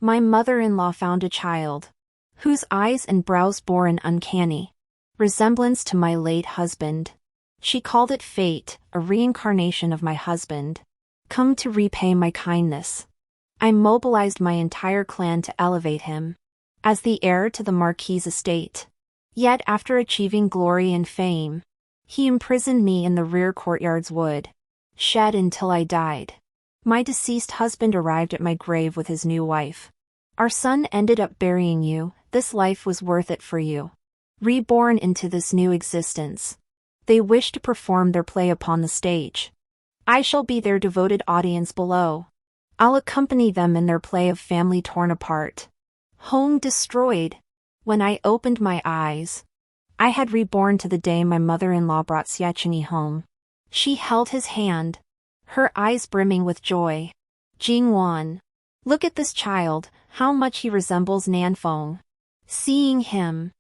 My mother-in-law found a child, whose eyes and brows bore an uncanny resemblance to my late husband. She called it fate, a reincarnation of my husband, come to repay my kindness. I mobilized my entire clan to elevate him as the heir to the marquis' estate. Yet after achieving glory and fame, he imprisoned me in the rear courtyard's wood shed until I died. My deceased husband arrived at my grave with his new wife. Our son ended up burying you, this life was worth it for you. Reborn into this new existence. They wish to perform their play upon the stage. I shall be their devoted audience below. I'll accompany them in their play of family torn apart, home destroyed. When I opened my eyes, I had reborn to the day my mother-in-law brought Xiaqini home. She held his hand, her eyes brimming with joy. Jingwan, look at this child, how much he resembles Nanfeng. Seeing him,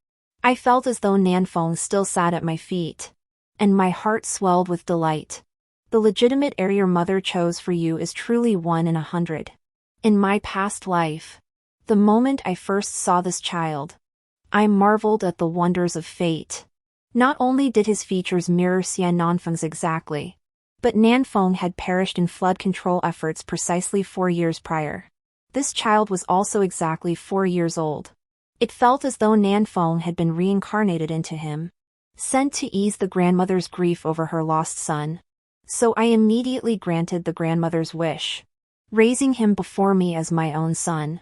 I felt as though Nanfeng still sat at my feet, and my heart swelled with delight. The legitimate heir your mother chose for you is truly 1 in 100. In my past life, the moment I first saw this child, I marveled at the wonders of fate. Not only did his features mirror Xian Nanfeng's exactly, but Nanfeng had perished in flood control efforts precisely 4 years prior. This child was also exactly 4 years old. It felt as though Nanfeng had been reincarnated into him, sent to ease the grandmother's grief over her lost son. So I immediately granted the grandmother's wish, raising him before me as my own son.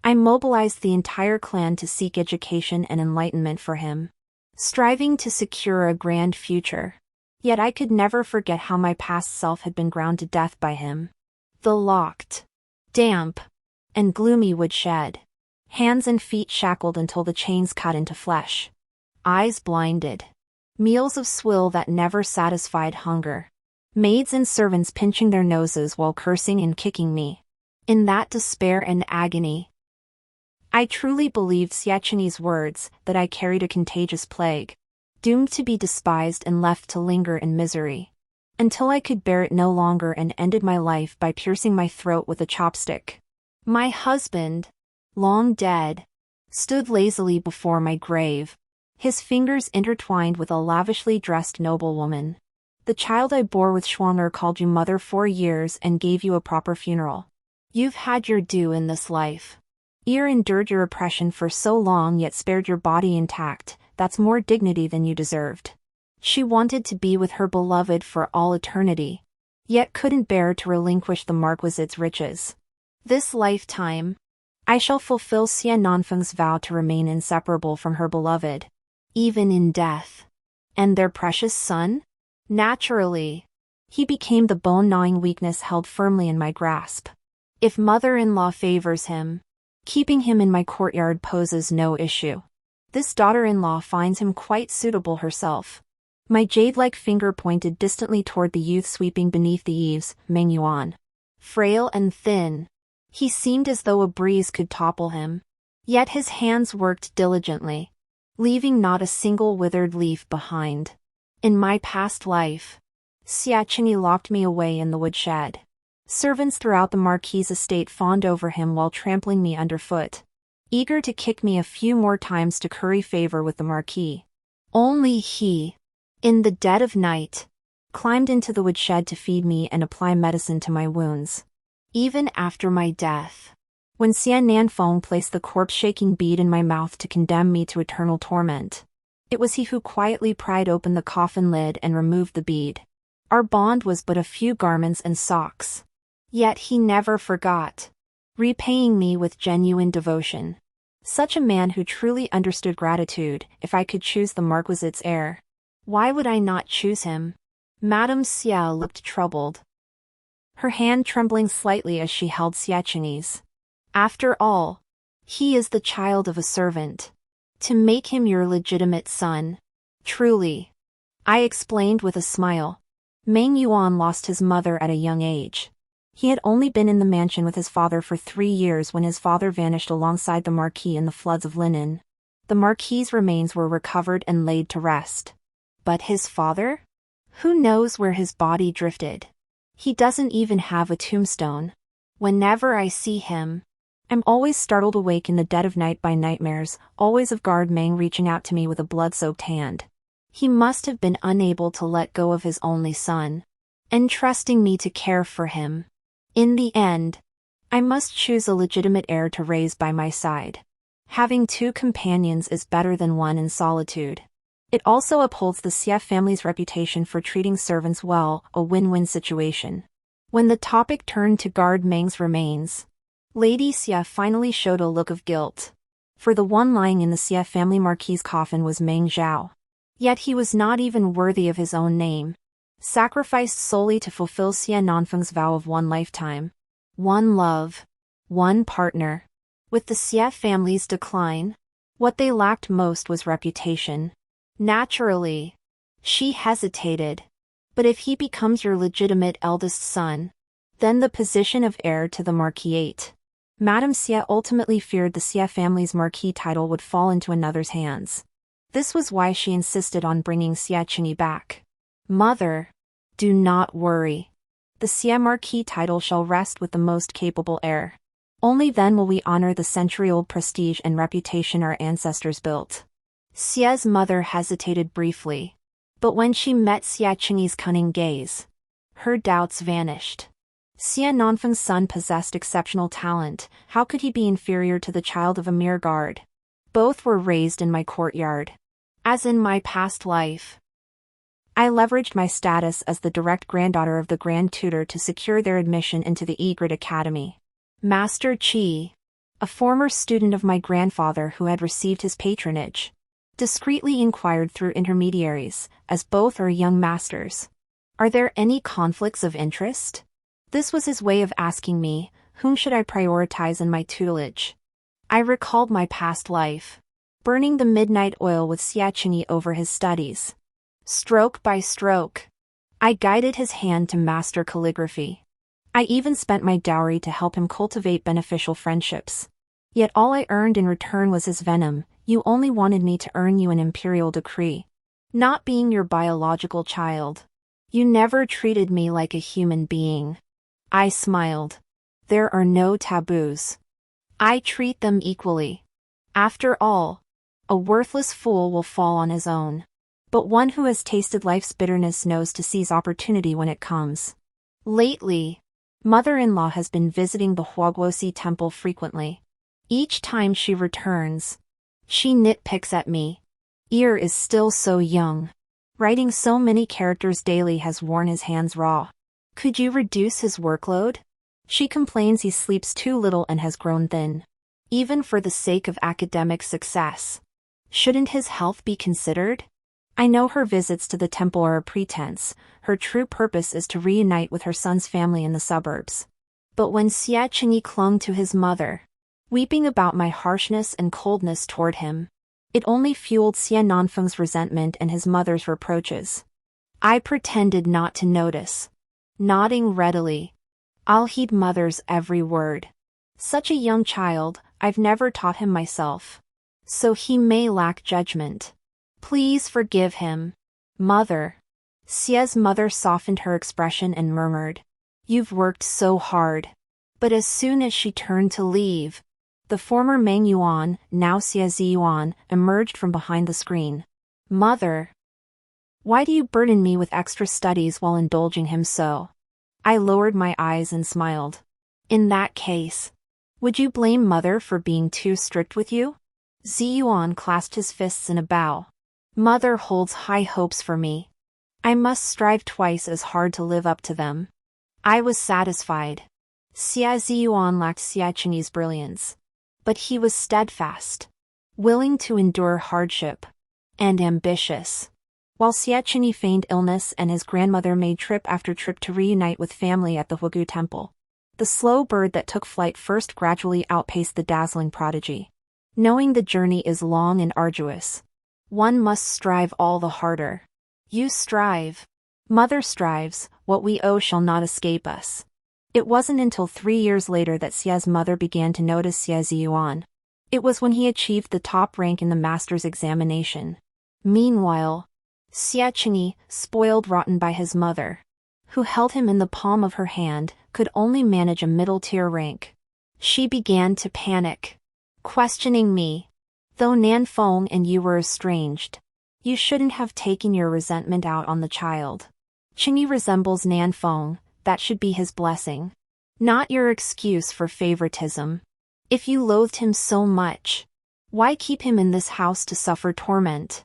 I mobilized the entire clan to seek education and enlightenment for him, striving to secure a grand future. Yet I could never forget how my past self had been ground to death by him. The locked, damp, and gloomy woodshed. Hands and feet shackled until the chains cut into flesh. Eyes blinded. Meals of swill that never satisfied hunger. Maids and servants pinching their noses while cursing and kicking me. In that despair and agony, I truly believed Xiaqini's words that I carried a contagious plague, doomed to be despised and left to linger in misery, until I could bear it no longer and ended my life by piercing my throat with a chopstick. My husband, long dead, stood lazily before my grave, his fingers intertwined with a lavishly dressed noblewoman. The child I bore with Schwanger called you mother 4 years and gave you a proper funeral. You've had your due in this life. Ear endured your oppression for so long yet spared your body intact, that's more dignity than you deserved. She wanted to be with her beloved for all eternity, yet couldn't bear to relinquish the marquis's riches. This lifetime, I shall fulfill Xian Nanfeng's vow to remain inseparable from her beloved, even in death. And their precious son? Naturally, he became the bone-gnawing weakness held firmly in my grasp. If mother-in-law favors him, keeping him in my courtyard poses no issue. This daughter-in-law finds him quite suitable herself. My jade-like finger pointed distantly toward the youth sweeping beneath the eaves, Meng Yuan. Frail and thin, he seemed as though a breeze could topple him. Yet his hands worked diligently, leaving not a single withered leaf behind. In my past life, Xiaqini locked me away in the woodshed. Servants throughout the marquis' estate fawned over him while trampling me underfoot, eager to kick me a few more times to curry favor with the marquis. Only he, in the dead of night, climbed into the woodshed to feed me and apply medicine to my wounds. Even after my death, when Xian Nanfeng placed the corpse-shaking bead in my mouth to condemn me to eternal torment, it was he who quietly pried open the coffin lid and removed the bead. Our bond was but a few garments and socks. Yet he never forgot, repaying me with genuine devotion. Such a man who truly understood gratitude. If I could choose the marquis's heir, why would I not choose him? Madame Xiao looked troubled, her hand trembling slightly as she held Xiaqini's. After all, he is the child of a servant. To make him your legitimate son. Truly, I explained with a smile. Meng Yuan lost his mother at a young age. He had only been in the mansion with his father for 3 years when his father vanished alongside the marquis in the floods of linen. The marquis's remains were recovered and laid to rest. But his father? Who knows where his body drifted? He doesn't even have a tombstone. Whenever I see him, I'm always startled awake in the dead of night by nightmares, always of guard Meng reaching out to me with a blood-soaked hand. He must have been unable to let go of his only son, entrusting me to care for him. In the end, I must choose a legitimate heir to raise by my side. Having two companions is better than one in solitude. It also upholds the Xie family's reputation for treating servants well, a win-win situation. When the topic turned to guard Meng's remains, Lady Xie finally showed a look of guilt. For the one lying in the Xie family marquis' coffin was Meng Zhao. Yet he was not even worthy of his own name. Sacrificed solely to fulfill Xie Nanfeng's vow of one lifetime. One love. One partner. With the Xie family's decline, what they lacked most was reputation. Naturally, she hesitated. But if he becomes your legitimate eldest son, then the position of heir to the marquisate. Madame Xie ultimately feared the Xie family's marquis title would fall into another's hands. This was why she insisted on bringing Xie Qingyi back. Mother, do not worry. The Xie marquis title shall rest with the most capable heir. Only then will we honor the century-old prestige and reputation our ancestors built. Xie's mother hesitated briefly. But when she met Xie Qingyi's cunning gaze, her doubts vanished. Xie Nanfeng's son possessed exceptional talent. How could he be inferior to the child of a mere guard? Both were raised in my courtyard. As in my past life, I leveraged my status as the direct granddaughter of the Grand Tutor to secure their admission into the Egret Academy. Master Qi, a former student of my grandfather who had received his patronage, discreetly inquired through intermediaries, as both are young masters. Are there any conflicts of interest? This was his way of asking me, whom should I prioritize in my tutelage? I recalled my past life, burning the midnight oil with Xie Qingyi over his studies. Stroke by stroke, I guided his hand to master calligraphy. I even spent my dowry to help him cultivate beneficial friendships. Yet all I earned in return was his venom. You only wanted me to earn you an imperial decree. Not being your biological child, you never treated me like a human being. I smiled. There are no taboos. I treat them equally. After all, a worthless fool will fall on his own. But one who has tasted life's bitterness knows to seize opportunity when it comes. Lately, mother-in-law has been visiting the Huaguosi temple frequently. Each time she returns, she nitpicks at me. Ear is still so young. Writing so many characters daily has worn his hands raw. Could you reduce his workload? She complains he sleeps too little and has grown thin. Even for the sake of academic success, shouldn't his health be considered? I know her visits to the temple are a pretense. Her true purpose is to reunite with her son's family in the suburbs. But when Xie Qingyi clung to his mother, weeping about my harshness and coldness toward him, it only fueled Xie Nanfeng's resentment and his mother's reproaches. I pretended not to notice, nodding readily. I'll heed mother's every word. Such a young child, I've never taught him myself. So he may lack judgment. Please forgive him, mother. Xie's mother softened her expression and murmured, "You've worked so hard." But as soon as she turned to leave, the former Meng Yuan, now Xie Ziyuan, emerged from behind the screen. Mother, why do you burden me with extra studies while indulging him so? I lowered my eyes and smiled. In that case, would you blame mother for being too strict with you? Ziyuan clasped his fists in a bow. Mother holds high hopes for me. I must strive twice as hard to live up to them. I was satisfied. Xie Ziyuan lacked Xie Qingyi's brilliance, but he was steadfast, willing to endure hardship, and ambitious. While Xie Qingyi feigned illness and his grandmother made trip after trip to reunite with family at the Huagu temple, the slow bird that took flight first gradually outpaced the dazzling prodigy. Knowing the journey is long and arduous, one must strive all the harder. You strive. Mother strives, what we owe shall not escape us. It wasn't until 3 years later that Xie's mother began to notice Xie Ziyuan. It was when he achieved the top rank in the master's examination. Meanwhile, Xie Qingyi, spoiled rotten by his mother, who held him in the palm of her hand, could only manage a middle-tier rank. She began to panic, questioning me. Though Nan Fong and you were estranged, you shouldn't have taken your resentment out on the child. Chingy resembles Nan Fong, that should be his blessing, not your excuse for favoritism. If you loathed him so much, why keep him in this house to suffer torment?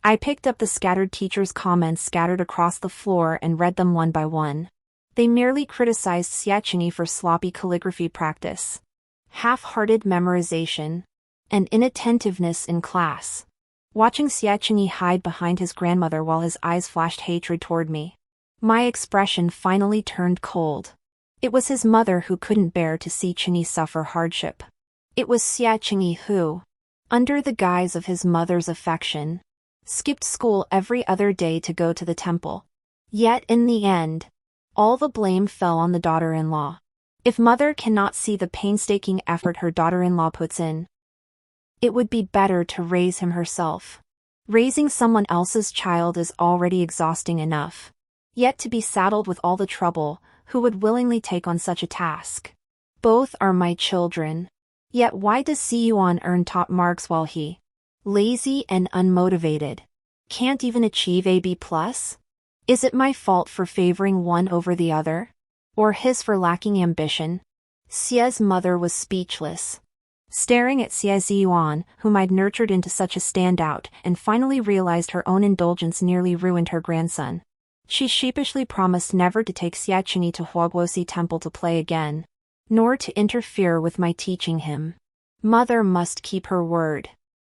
I picked up the scattered teachers' comments scattered across the floor and read them one by one. They merely criticized Xiaqini for sloppy calligraphy practice, half-hearted memorization, and inattentiveness in class. Watching Xiaqini hide behind his grandmother while his eyes flashed hatred toward me, my expression finally turned cold. It was his mother who couldn't bear to see Chingy suffer hardship. It was Xiaqini who, under the guise of his mother's affection, skipped school every other day to go to the temple. Yet in the end, all the blame fell on the daughter-in-law. If mother cannot see the painstaking effort her daughter-in-law puts in, it would be better to raise him herself. Raising someone else's child is already exhausting enough. Yet to be saddled with all the trouble, who would willingly take on such a task? Both are my children. Yet why does Siyuan earn top marks while he, lazy and unmotivated, can't even achieve a B+? Is it my fault for favoring one over the other? Or his for lacking ambition? Xia's mother was speechless, staring at Xia Ziyuan, whom I'd nurtured into such a standout, and finally realized her own indulgence nearly ruined her grandson. She sheepishly promised never to take Xiaqini to Huaguosi Temple to play again, nor to interfere with my teaching him. Mother must keep her word.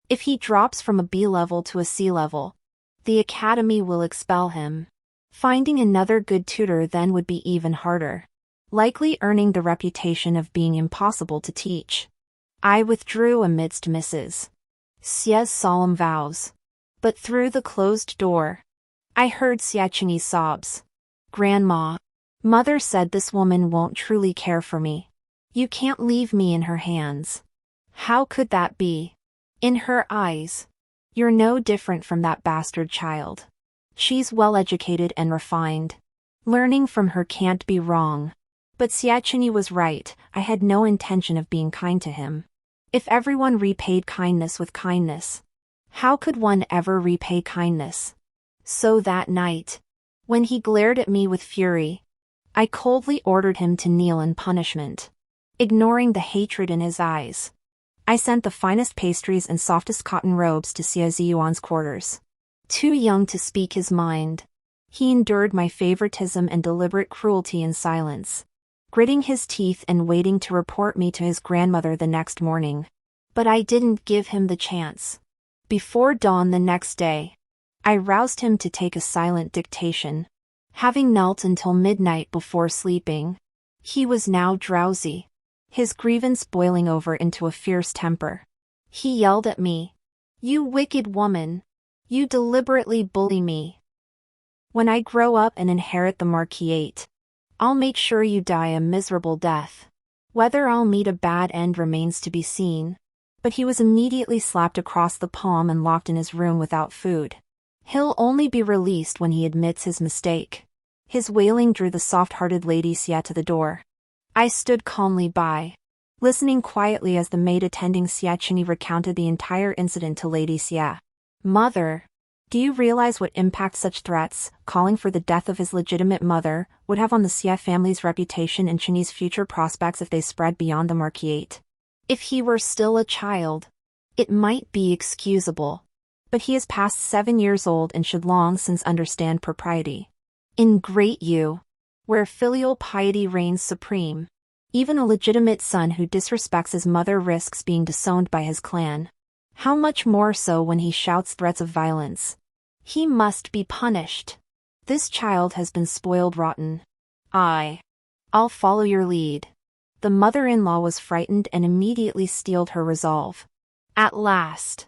If he drops from a B level to a C level, the academy will expel him. Finding another good tutor then would be even harder, likely earning the reputation of being impossible to teach. I withdrew amidst Mrs. Xia's solemn vows. But through the closed door, I heard Xiaqini's sobs. Grandma, mother said this woman won't truly care for me. You can't leave me in her hands. How could that be? In her eyes, you're no different from that bastard child. She's well-educated and refined. Learning from her can't be wrong. But Xiaqini was right, I had no intention of being kind to him. If everyone repaid kindness with kindness, how could one ever repay kindness? So that night, when he glared at me with fury, I coldly ordered him to kneel in punishment. Ignoring the hatred in his eyes, I sent the finest pastries and softest cotton robes to Xia Ziyuan's quarters. Too young to speak his mind, he endured my favoritism and deliberate cruelty in silence, gritting his teeth and waiting to report me to his grandmother the next morning. But I didn't give him the chance. Before dawn the next day, I roused him to take a silent dictation. Having knelt until midnight before sleeping, he was now drowsy, his grievance boiling over into a fierce temper. He yelled at me, "You wicked woman! You deliberately bully me. When I grow up and inherit the marquis, I'll make sure you die a miserable death. Whether I'll meet a bad end remains to be seen." But he was immediately slapped across the palm and locked in his room without food. He'll only be released when he admits his mistake. His wailing drew the soft-hearted Lady Xia to the door. I stood calmly by, listening quietly as the maid attending Xiaqini recounted the entire incident to Lady Xia. "Mother, do you realize what impact such threats, calling for the death of his legitimate mother, would have on the Xia family's reputation and Chinese future prospects if they spread beyond the marquis? If he were still a child, it might be excusable. But he is past 7 years old and should long since understand propriety. In Great Yu, where filial piety reigns supreme, even a legitimate son who disrespects his mother risks being disowned by his clan. How much more so when he shouts threats of violence? He must be punished. This child has been spoiled rotten. I'll follow your lead." The mother-in-law was frightened and immediately steeled her resolve. At last,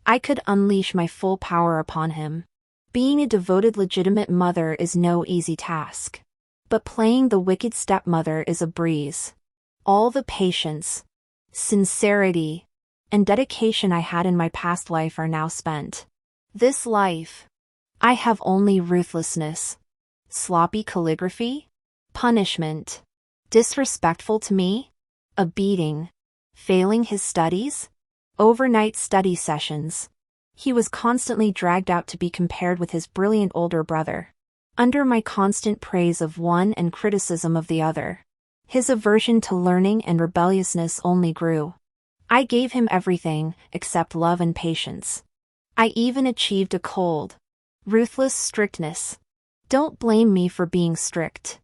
I could unleash my full power upon him. Being a devoted legitimate mother is no easy task. But playing the wicked stepmother is a breeze. All the patience, sincerity, and dedication I had in my past life are now spent. This life, I have only ruthlessness, sloppy calligraphy, punishment, disrespectful to me, A beating. Failing his studies? Overnight study sessions. He was constantly dragged out to be compared with his brilliant older brother. Under my constant praise of one and criticism of the other, his aversion to learning and rebelliousness only grew. I gave him everything, except love and patience. I even achieved a cold, ruthless strictness. Don't blame me for being strict.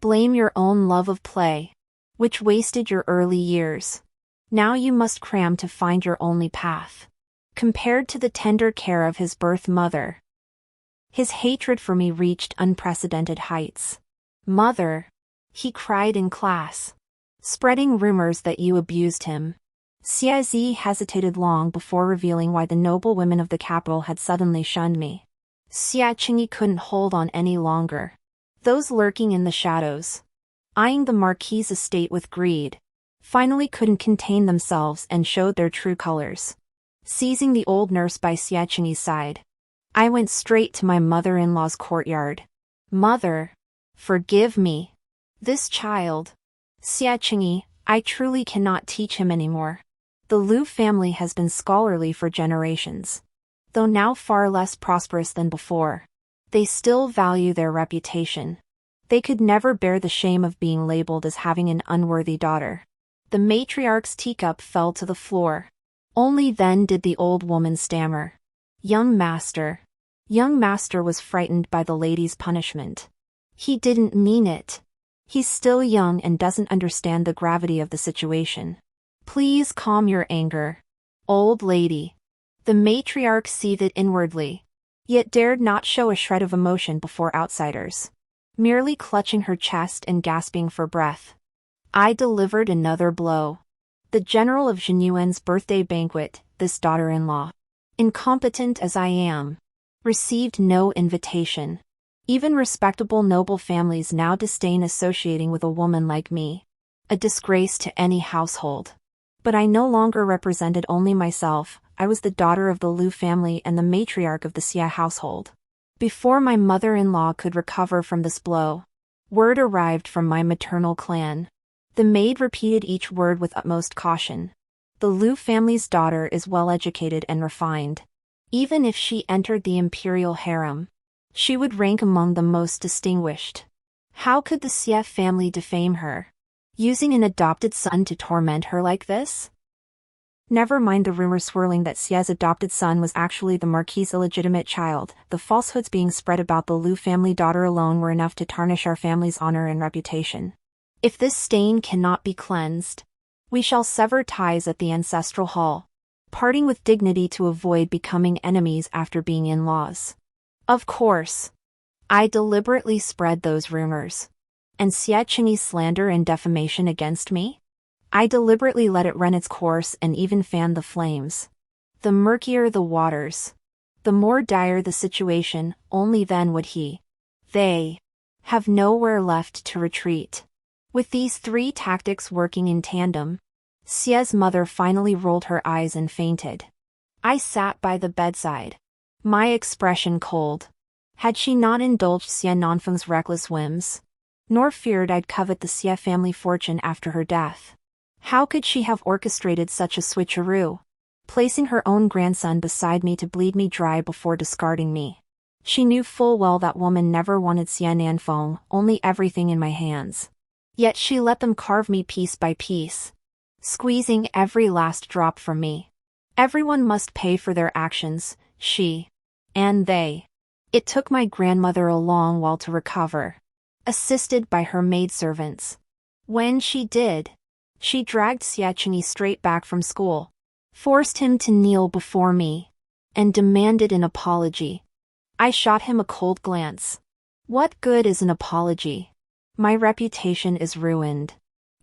Blame your own love of play, which wasted your early years. Now you must cram to find your only path. Compared to the tender care of his birth mother, his hatred for me reached unprecedented heights. Mother, he cried in class, spreading rumors that you abused him. Xie hesitated long before revealing why the noble women of the capital had suddenly shunned me. Xie Qingyi couldn't hold on any longer. Those lurking in the shadows, eyeing the marquis' estate with greed, finally couldn't contain themselves and showed their true colors. Seizing the old nurse by Xie Qingyi's side, I went straight to my mother-in-law's courtyard. Mother, forgive me. This child, Xie Qingyi, I truly cannot teach him anymore. The Lu family has been scholarly for generations. Though now far less prosperous than before, they still value their reputation. They could never bear the shame of being labeled as having an unworthy daughter. The matriarch's teacup fell to the floor. Only then did the old woman stammer. Young master. Young master was frightened by the lady's punishment. He didn't mean it. He's still young and doesn't understand the gravity of the situation. Please calm your anger, old lady. The matriarch seethed inwardly, yet dared not show a shred of emotion before outsiders, merely clutching her chest and gasping for breath. I delivered another blow. The general of Zhenyuan's birthday banquet, this daughter-in-law, incompetent as I am, received no invitation. Even respectable noble families now disdain associating with a woman like me. A disgrace to any household. But I no longer represented only myself, I was the daughter of the Lu family and the matriarch of the Xie household. Before my mother-in-law could recover from this blow, word arrived from my maternal clan. The maid repeated each word with utmost caution. The Lu family's daughter is well-educated and refined. Even if she entered the imperial harem, she would rank among the most distinguished. How could the Xie family defame her, using an adopted son to torment her like this? Never mind the rumor swirling that Xie's adopted son was actually the marquis' illegitimate child. The falsehoods being spread about the Lu family daughter alone were enough to tarnish our family's honor and reputation. If this stain cannot be cleansed, we shall sever ties at the ancestral hall, parting with dignity to avoid becoming enemies after being in-laws. Of course, I deliberately spread those rumors. And Xie Qingyi's slander and defamation against me? I deliberately let it run its course and even fanned the flames. The murkier the waters, the more dire the situation, only then would they have nowhere left to retreat. With these three tactics working in tandem, Xie's mother finally rolled her eyes and fainted. I sat by the bedside, my expression cold. Had she not indulged Xie Nanfeng's reckless whims, nor feared I'd covet the Xie family fortune after her death, how could she have orchestrated such a switcheroo, placing her own grandson beside me to bleed me dry before discarding me? She knew full well that woman never wanted Xie Nanfeng, only everything in my hands. Yet she let them carve me piece by piece, squeezing every last drop from me. Everyone must pay for their actions, she and they. It took my grandmother a long while to recover, assisted by her maidservants. When she did, she dragged Xie Qingyi straight back from school, forced him to kneel before me, and demanded an apology. I shot him a cold glance. What good is an apology? My reputation is ruined.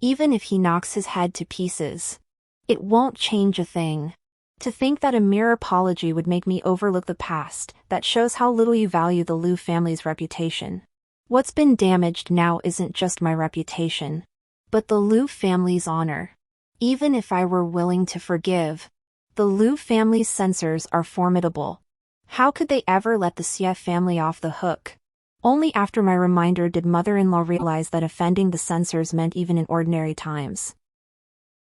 Even if he knocks his head to pieces, it won't change a thing. To think that a mere apology would make me overlook the past, that shows how little you value the Lu family's reputation. What's been damaged now isn't just my reputation, but the Lu family's honor. Even if I were willing to forgive, the Lu family's censors are formidable. How could they ever let the Xie family off the hook? Only after my reminder did mother-in-law realize that offending the censors meant even in ordinary times.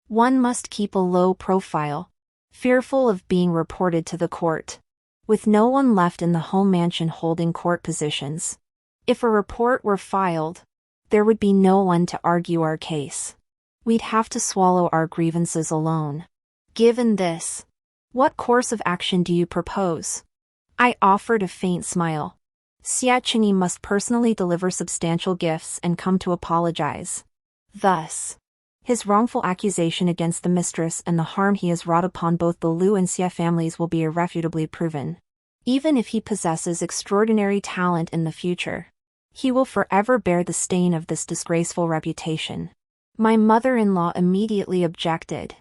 One must keep a low profile, fearful of being reported to the court. With no one left in the home mansion holding court positions. If a report were filed, there would be no one to argue our case. We'd have to swallow our grievances alone. Given this, what course of action do you propose? I offered a faint smile. Siachini must personally deliver substantial gifts and come to apologize. Thus, his wrongful accusation against the mistress and the harm he has wrought upon both the Liu and Xia families will be irrefutably proven. Even if he possesses extraordinary talent in the future, he will forever bear the stain of this disgraceful reputation. My mother-in-law immediately objected.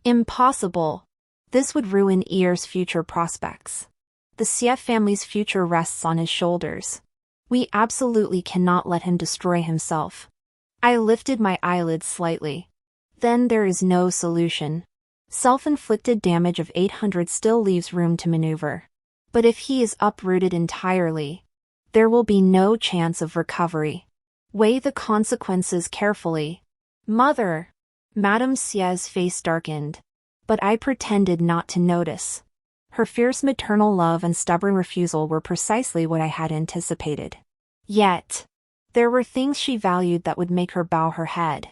Impossible. This would ruin Heir's future prospects. The Xia family's future rests on his shoulders. We absolutely cannot let him destroy himself. I lifted my eyelids slightly. Then there is no solution. Self-inflicted damage of 800 still leaves room to maneuver. But if he is uprooted entirely, there will be no chance of recovery. Weigh the consequences carefully. Mother! Madame Xia's face darkened. But I pretended not to notice. Her fierce maternal love and stubborn refusal were precisely what I had anticipated. Yet, there were things she valued that would make her bow her head.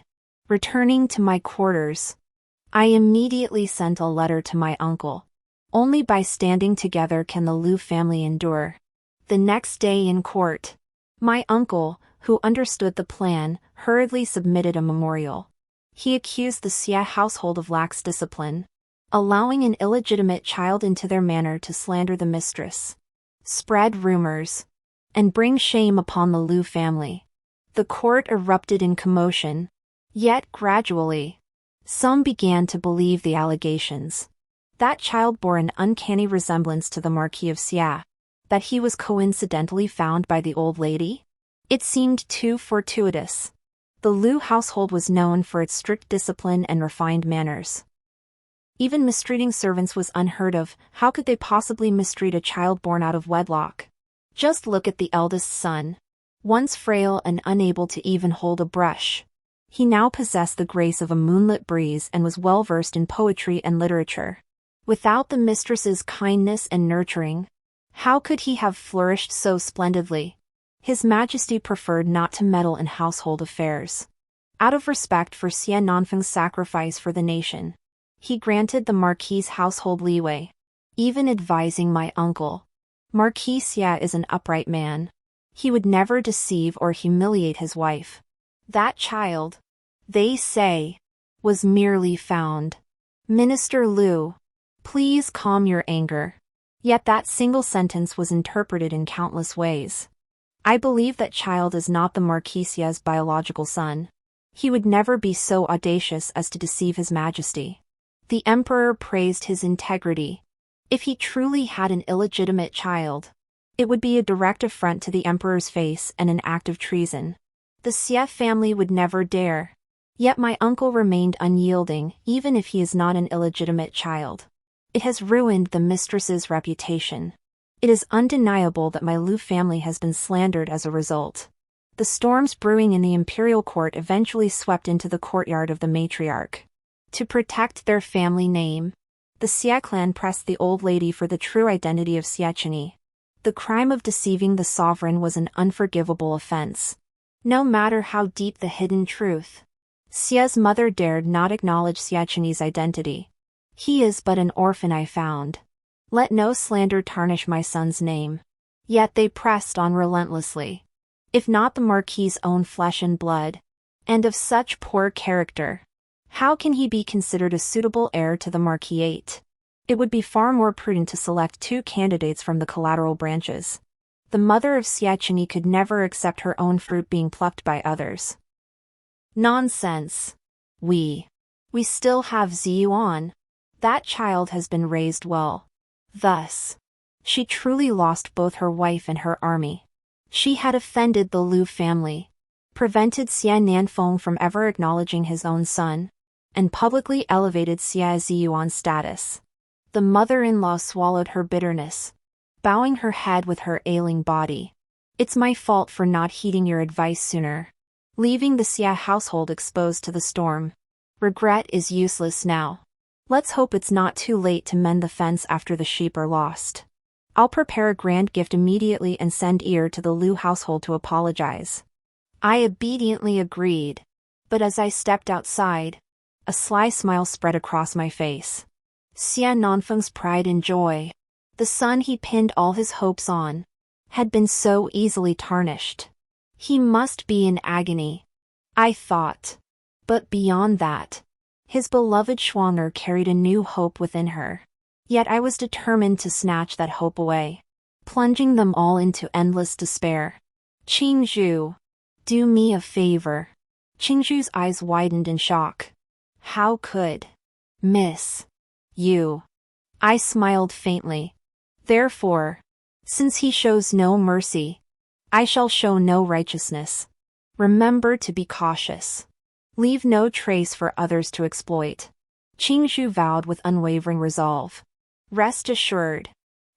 Returning to my quarters, I immediately sent a letter to my uncle. Only by standing together can the Liu family endure. The next day in court, my uncle, who understood the plan, hurriedly submitted a memorial. He accused the Xia household of lax discipline, allowing an illegitimate child into their manor to slander the mistress, spread rumors, and bring shame upon the Liu family. The court erupted in commotion. Yet gradually, some began to believe the allegations. That child bore an uncanny resemblance to the Marquis of Xia. That he was coincidentally found by the old lady? It seemed too fortuitous. The Liu household was known for its strict discipline and refined manners. Even mistreating servants was unheard of. How could they possibly mistreat a child born out of wedlock? Just look at the eldest son. Once frail and unable to even hold a brush, he now possessed the grace of a moonlit breeze and was well versed in poetry and literature. Without the mistress's kindness and nurturing, how could he have flourished so splendidly? His Majesty preferred not to meddle in household affairs. Out of respect for Xia Nanfeng's sacrifice for the nation, he granted the Marquis's household leeway, even advising my uncle. Marquis Xia is an upright man. He would never deceive or humiliate his wife. That child, they say, was merely found. Minister Liu, please calm your anger. Yet that single sentence was interpreted in countless ways. I believe that child is not the Marquis Xia's biological son. He would never be so audacious as to deceive His Majesty. The Emperor praised his integrity. If he truly had an illegitimate child, it would be a direct affront to the Emperor's face and an act of treason. The Xia family would never dare. Yet my uncle remained unyielding, even if he is not an illegitimate child. It has ruined the mistress's reputation. It is undeniable that my Liu family has been slandered as a result. The storms brewing in the imperial court eventually swept into the courtyard of the matriarch. To protect their family name, the Xia clan pressed the old lady for the true identity of Siachini. The crime of deceiving the sovereign was an unforgivable offense. No matter how deep the hidden truth, Xia's mother dared not acknowledge Siachini's identity. He is but an orphan, I found. Let no slander tarnish my son's name. Yet they pressed on relentlessly. If not the Marquis's own flesh and blood, and of such poor character, how can he be considered a suitable heir to the Marquisate? It would be far more prudent to select two candidates from the collateral branches. The mother of Siachini could never accept her own fruit being plucked by others. Nonsense. We still have Ziyuan. That child has been raised well. Thus, she truly lost both her wife and her army. She had offended the Liu family, prevented Xia Nanfeng from ever acknowledging his own son, and publicly elevated Xia Ziyuan's status. The mother-in-law swallowed her bitterness, bowing her head with her ailing body. It's my fault for not heeding your advice sooner, leaving the Xia household exposed to the storm. Regret is useless now. Let's hope it's not too late to mend the fence after the sheep are lost. I'll prepare a grand gift immediately and send heir to the Liu household to apologize. I obediently agreed. But as I stepped outside, a sly smile spread across my face. Xia Nanfeng's pride and joy, the son he pinned all his hopes on, had been so easily tarnished. He must be in agony, I thought. But beyond that, his beloved Schwanger carried a new hope within her. Yet I was determined to snatch that hope away, plunging them all into endless despair. Qingzhu, do me a favor. Qingzhu's eyes widened in shock. How could Miss you? I smiled faintly. Therefore, since he shows no mercy, I shall show no righteousness. Remember to be cautious. Leave no trace for others to exploit. Qingzhu vowed with unwavering resolve. Rest assured,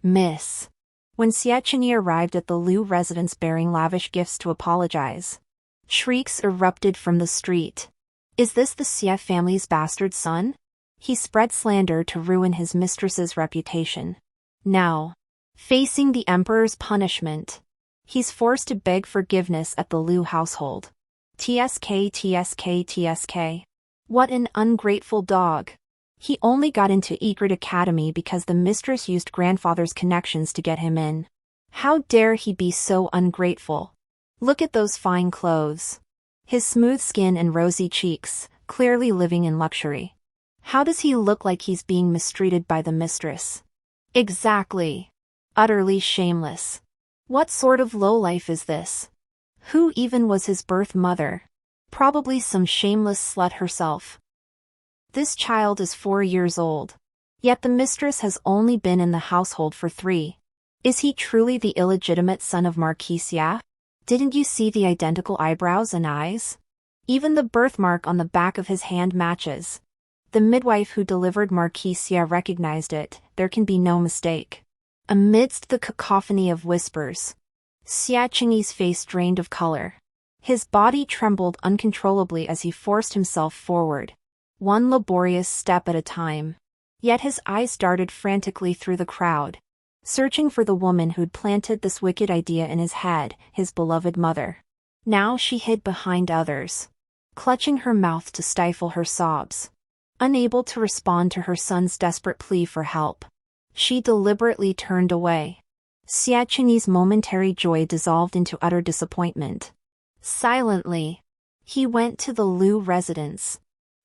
Miss. When Xie Qingyi arrived at the Liu residence bearing lavish gifts to apologize, shrieks erupted from the street. Is this the Xie family's bastard son? He spread slander to ruin his mistress's reputation. Now, facing the emperor's punishment, he's forced to beg forgiveness at the Liu household. TSK TSK TSK. What an ungrateful dog. He only got into Egret Academy because the mistress used grandfather's connections to get him in. How dare he be so ungrateful? Look at those fine clothes. His smooth skin and rosy cheeks, clearly living in luxury. How does he look like he's being mistreated by the mistress? Exactly. Utterly shameless. What sort of lowlife is this? Who even was his birth mother? Probably some shameless slut herself. This child is 4 years old. Yet the mistress has only been in the household for 3. Is he truly the illegitimate son of Marquis? Didn't you see the identical eyebrows and eyes? Even the birthmark on the back of his hand matches. The midwife who delivered Marquis recognized it. There can be no mistake. Amidst the cacophony of whispers, Xie Qingyi's face drained of color. His body trembled uncontrollably as he forced himself forward, one laborious step at a time. Yet his eyes darted frantically through the crowd, searching for the woman who'd planted this wicked idea in his head, his beloved mother. Now she hid behind others, clutching her mouth to stifle her sobs. Unable to respond to her son's desperate plea for help, she deliberately turned away. Xie Qingyi's momentary joy dissolved into utter disappointment. Silently, he went to the Liu residence,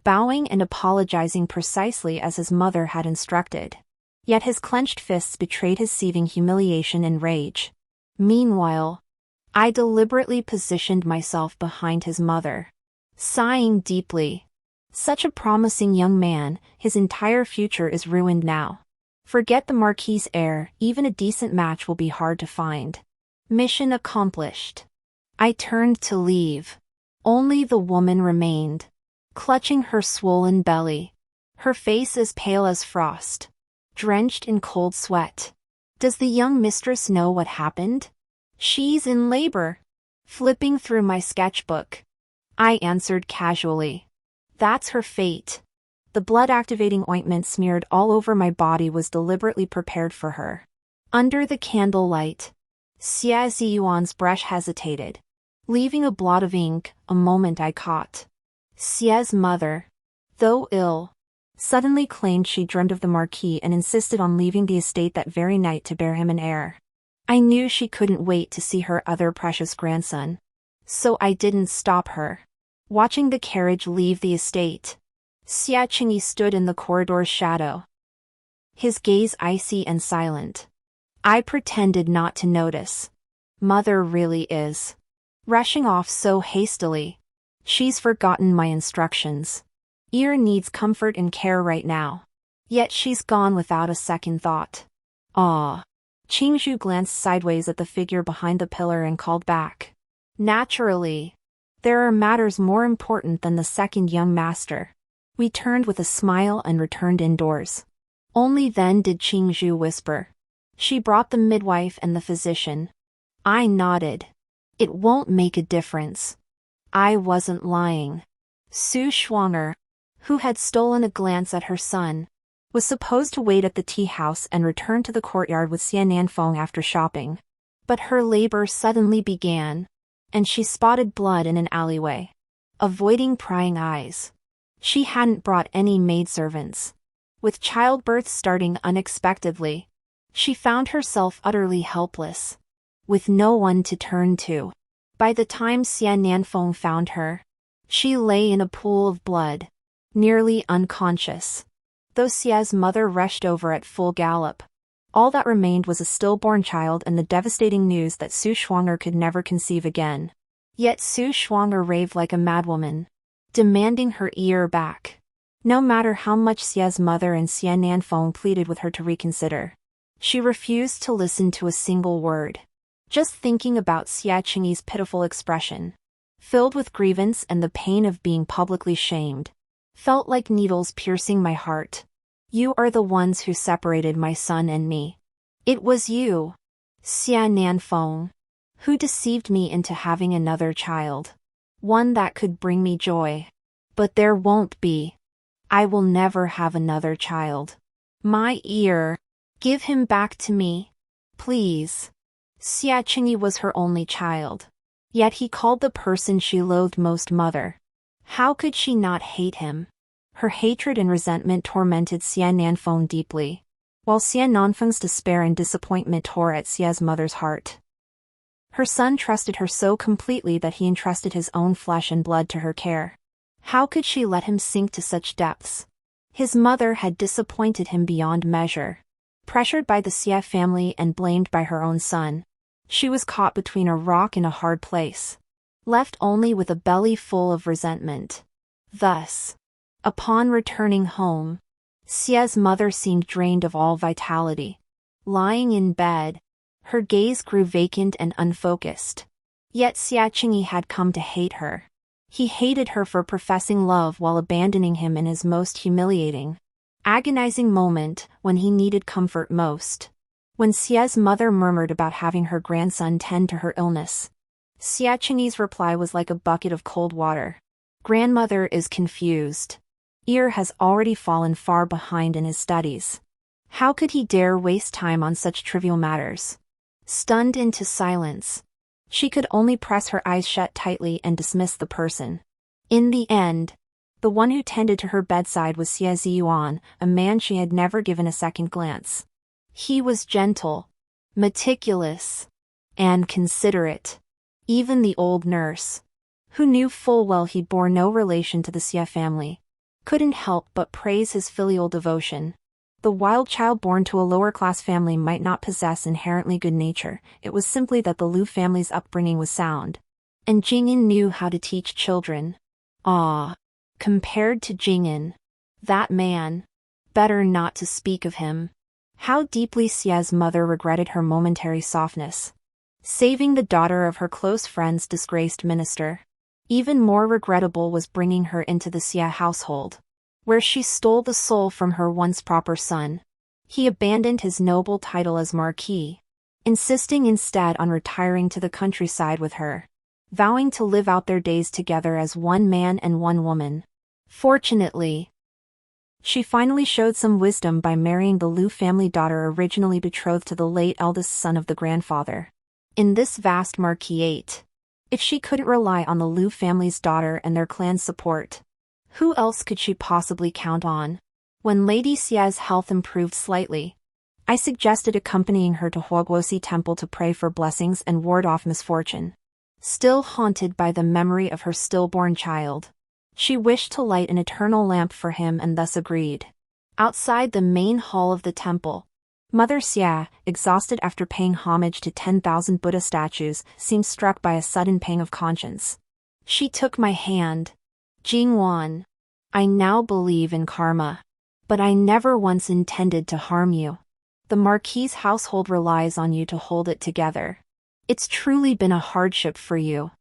bowing and apologizing precisely as his mother had instructed. Yet his clenched fists betrayed his seething humiliation and rage. Meanwhile, I deliberately positioned myself behind his mother, sighing deeply. Such a promising young man, his entire future is ruined now. Forget the Marquis' heir, even a decent match will be hard to find. Mission accomplished. I turned to leave. Only the woman remained, clutching her swollen belly, her face as pale as frost, drenched in cold sweat. Does the young mistress know what happened? She's in labor. Flipping through my sketchbook, I answered casually. That's her fate. The blood-activating ointment smeared all over my body was deliberately prepared for her. Under the candlelight, Xie Ziyuan's brush hesitated, leaving a blot of ink. A moment I caught. Xie's mother, though ill, suddenly claimed she dreamed of the Marquis and insisted on leaving the estate that very night to bear him an heir. I knew she couldn't wait to see her other precious grandson. So I didn't stop her. Watching the carriage leave the estate, Xie Qingyi stood in the corridor's shadow, his gaze icy and silent. I pretended not to notice. Mother really is rushing off so hastily. She's forgotten my instructions. Heir needs comfort and care right now. Yet she's gone without a second thought. Ah. Qingzhu glanced sideways at the figure behind the pillar and called back. Naturally. There are matters more important than the second young master. We turned with a smile and returned indoors. Only then did Qingzhu whisper. She brought the midwife and the physician. I nodded. It won't make a difference. I wasn't lying. Su Schwanger, who had stolen a glance at her son, was supposed to wait at the tea house and return to the courtyard with Xia Nanfeng after shopping. But her labor suddenly began, and she spotted blood in an alleyway. Avoiding prying eyes, she hadn't brought any maidservants. With childbirth starting unexpectedly, she found herself utterly helpless, with no one to turn to. By the time Xia Nanfeng found her, she lay in a pool of blood, nearly unconscious. Though Xia's mother rushed over at full gallop, all that remained was a stillborn child and the devastating news that Su Shuang'er could never conceive again. Yet Su Shuang'er raved like a madwoman, demanding her heir back. No matter how much Xia's mother and Xia Nanfeng pleaded with her to reconsider, she refused to listen to a single word. Just thinking about Xia Qingyi's pitiful expression, filled with grievance and the pain of being publicly shamed, felt like needles piercing my heart. You are the ones who separated my son and me. It was you, Xia Nanfeng, who deceived me into having another child. One that could bring me joy. But there won't be. I will never have another child. My heir. Give him back to me. Please. Xia Qingyi was her only child. Yet he called the person she loathed most mother. How could she not hate him? Her hatred and resentment tormented Xia Nanfeng deeply, while Xia Nanfeng's despair and disappointment tore at Xia's mother's heart. Her son trusted her so completely that he entrusted his own flesh and blood to her care. How could she let him sink to such depths? His mother had disappointed him beyond measure. Pressured by the Xia family and blamed by her own son, she was caught between a rock and a hard place, left only with a belly full of resentment. Thus, upon returning home, Xia's mother seemed drained of all vitality. Lying in bed, her gaze grew vacant and unfocused. Yet Xia Qingyi had come to hate her. He hated her for professing love while abandoning him in his most humiliating, agonizing moment when he needed comfort most. When Xia's mother murmured about having her grandson tend to her illness, Xia Qingyi's reply was like a bucket of cold water. Grandmother is confused. Heir has already fallen far behind in his studies. How could he dare waste time on such trivial matters? Stunned into silence, she could only press her eyes shut tightly and dismiss the person. In the end, the one who tended to her bedside was Xie Ziyuan, a man she had never given a second glance. He was gentle, meticulous, and considerate. Even the old nurse, who knew full well he bore no relation to the Xie family, couldn't help but praise his filial devotion. The wild child born to a lower-class family might not possess inherently good nature, it was simply that the Lu family's upbringing was sound. And Jing'an knew how to teach children. Compared to Jing'an, that man, better not to speak of him. How deeply Xia's mother regretted her momentary softness, saving the daughter of her close friend's disgraced minister. Even more regrettable was bringing her into the Xia household, where she stole the soul from her once proper son. He abandoned his noble title as marquis, insisting instead on retiring to the countryside with her, vowing to live out their days together as one man and one woman. Fortunately, she finally showed some wisdom by marrying the Lu family daughter originally betrothed to the late eldest son of the grandfather. In this vast marquisate, if she couldn't rely on the Lu family's daughter and their clan's support, who else could she possibly count on? When Lady Xia's health improved slightly, I suggested accompanying her to Huoguosi Temple to pray for blessings and ward off misfortune. Still haunted by the memory of her stillborn child, she wished to light an eternal lamp for him and thus agreed. Outside the main hall of the temple, Mother Xia, exhausted after paying homage to 10,000 Buddha statues, seemed struck by a sudden pang of conscience. She took my hand. Jingwan, I now believe in karma. But I never once intended to harm you. The Marquis's household relies on you to hold it together. It's truly been a hardship for you.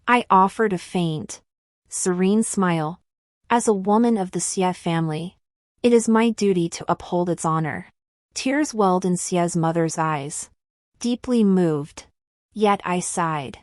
I offered a faint, serene smile. As a woman of the Xia family, it is my duty to uphold its honor. Tears welled in Xia's mother's eyes. Deeply moved. Yet I sighed.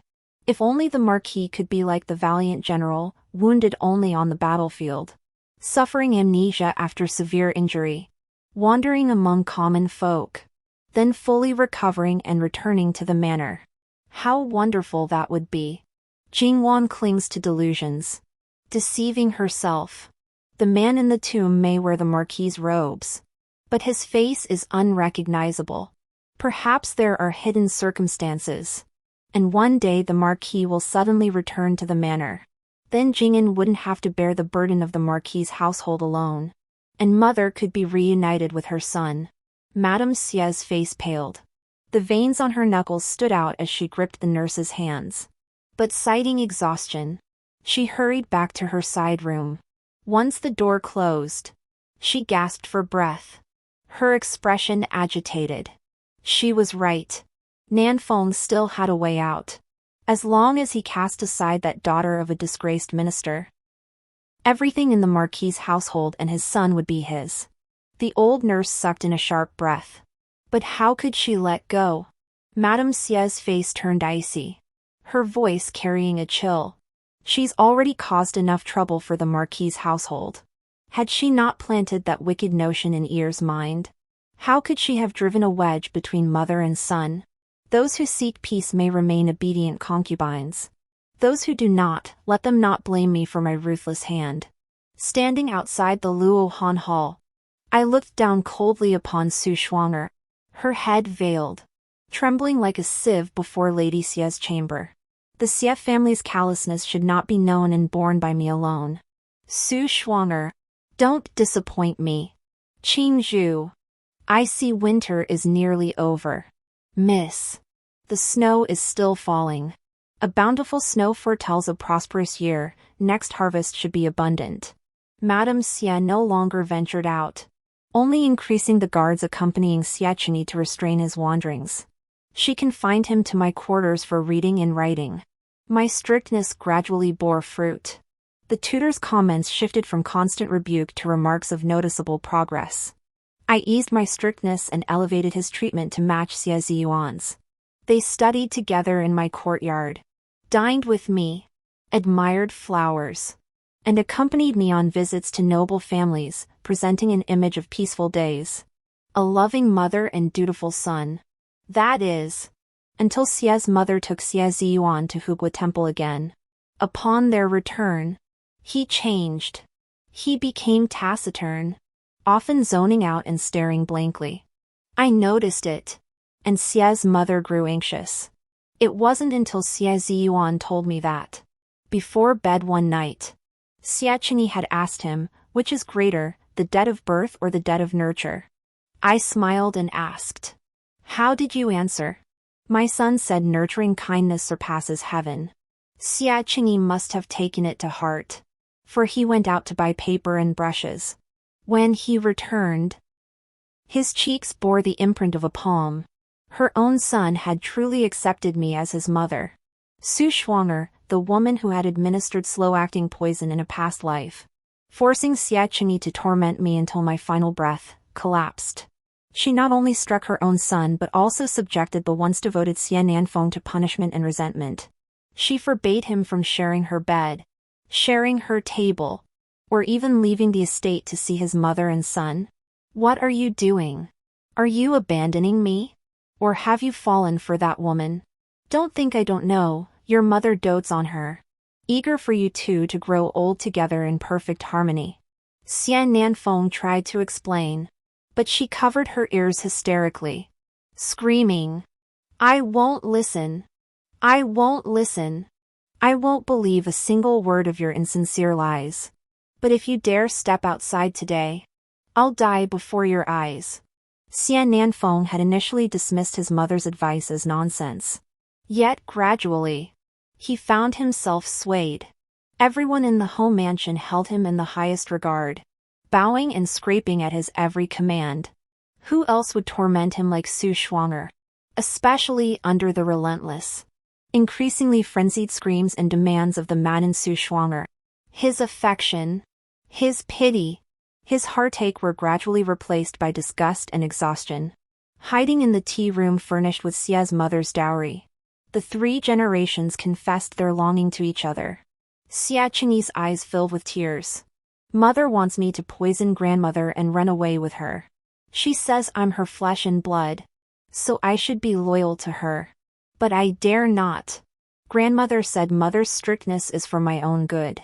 If only the Marquis could be like the valiant general, wounded only on the battlefield. suffering amnesia after severe injury, wandering among common folk, then fully recovering and returning to the manor. How wonderful that would be. Jingwan clings to delusions, deceiving herself. The man in the tomb may wear the marquis's robes, but his face is unrecognizable. Perhaps there are hidden circumstances, and one day the marquis will suddenly return to the manor. Then Jing'an wouldn't have to bear the burden of the marquis's household alone, and mother could be reunited with her son. Madame Xia's face paled. The veins on her knuckles stood out as she gripped the nurse's hands. But citing exhaustion, she hurried back to her side room. Once the door closed, she gasped for breath. Her expression agitated. She was right. Nanfeng still had a way out, as long as he cast aside that daughter of a disgraced minister. Everything in the marquis's household and his son would be his. The old nurse sucked in a sharp breath. But how could she let go? Madame Xia's face turned icy, her voice carrying a chill. She's already caused enough trouble for the marquis's household. Had she not planted that wicked notion in Heir's mind? How could she have driven a wedge between mother and son? Those who seek peace may remain obedient concubines. Those who do not, let them not blame me for my ruthless hand. Standing outside the Luohan Hall, I looked down coldly upon Su Shuang'er, her head veiled, trembling like a sieve before Lady Xia's chamber. The Xia family's callousness should not be known and borne by me alone. Su Shuang'er, don't disappoint me. Qing Zhu, I see winter is nearly over. Miss, the snow is still falling. A bountiful snow foretells a prosperous year. Next harvest should be abundant. Madame Xia no longer ventured out, only increasing the guards accompanying Xia Qingyi to restrain his wanderings. She confined him to my quarters for reading and writing. My strictness gradually bore fruit. The tutor's comments shifted from constant rebuke to remarks of noticeable progress. I eased my strictness and elevated his treatment to match Xia Ziyuan's. They studied together in my courtyard, dined with me, admired flowers, and accompanied me on visits to noble families, presenting an image of peaceful days. A loving mother and dutiful son. That is, until Xia's mother took Xia Ziyuan to Hugua Temple again. Upon their return, he changed. He became taciturn, often zoning out and staring blankly. I noticed it, and Xia's mother grew anxious. It wasn't until Xia Ziyuan told me that, before bed one night, Xia Qingyi had asked him, which is greater, the debt of birth or the debt of nurture? I smiled and asked, how did you answer? My son said nurturing kindness surpasses heaven. Xia Qingyi must have taken it to heart, for he went out to buy paper and brushes. When he returned, his cheeks bore the imprint of a palm. Her own son had truly accepted me as his mother. Su Shuang'er, the woman who had administered slow-acting poison in a past life, forcing Xia Qingyi to torment me until my final breath, collapsed. She not only struck her own son but also subjected the once devoted Xia Nanfeng to punishment and resentment. She forbade him from sharing her bed, sharing her table, or even leaving the estate to see his mother and son. What are you doing? Are you abandoning me? Or have you fallen for that woman? Don't think I don't know, your mother dotes on her, eager for you two to grow old together in perfect harmony. Xia Nanfeng tried to explain, but she covered her ears hysterically, screaming, I won't listen. I won't listen. I won't believe a single word of your insincere lies. But if you dare step outside today, I'll die before your eyes. Xia Nanfeng had initially dismissed his mother's advice as nonsense. Yet gradually, he found himself swayed. Everyone in the home mansion held him in the highest regard, bowing and scraping at his every command. Who else would torment him like Su Shuang'er? Especially under the relentless, increasingly frenzied screams and demands of the maddened Su Shuang'er. His affection, his pity, his heartache were gradually replaced by disgust and exhaustion. Hiding in the tea room furnished with Xia's mother's dowry, the three generations confessed their longing to each other. Xia Qingyi's eyes filled with tears. Mother wants me to poison grandmother and run away with her. She says I'm her flesh and blood, so I should be loyal to her. But I dare not. Grandmother said mother's strictness is for my own good.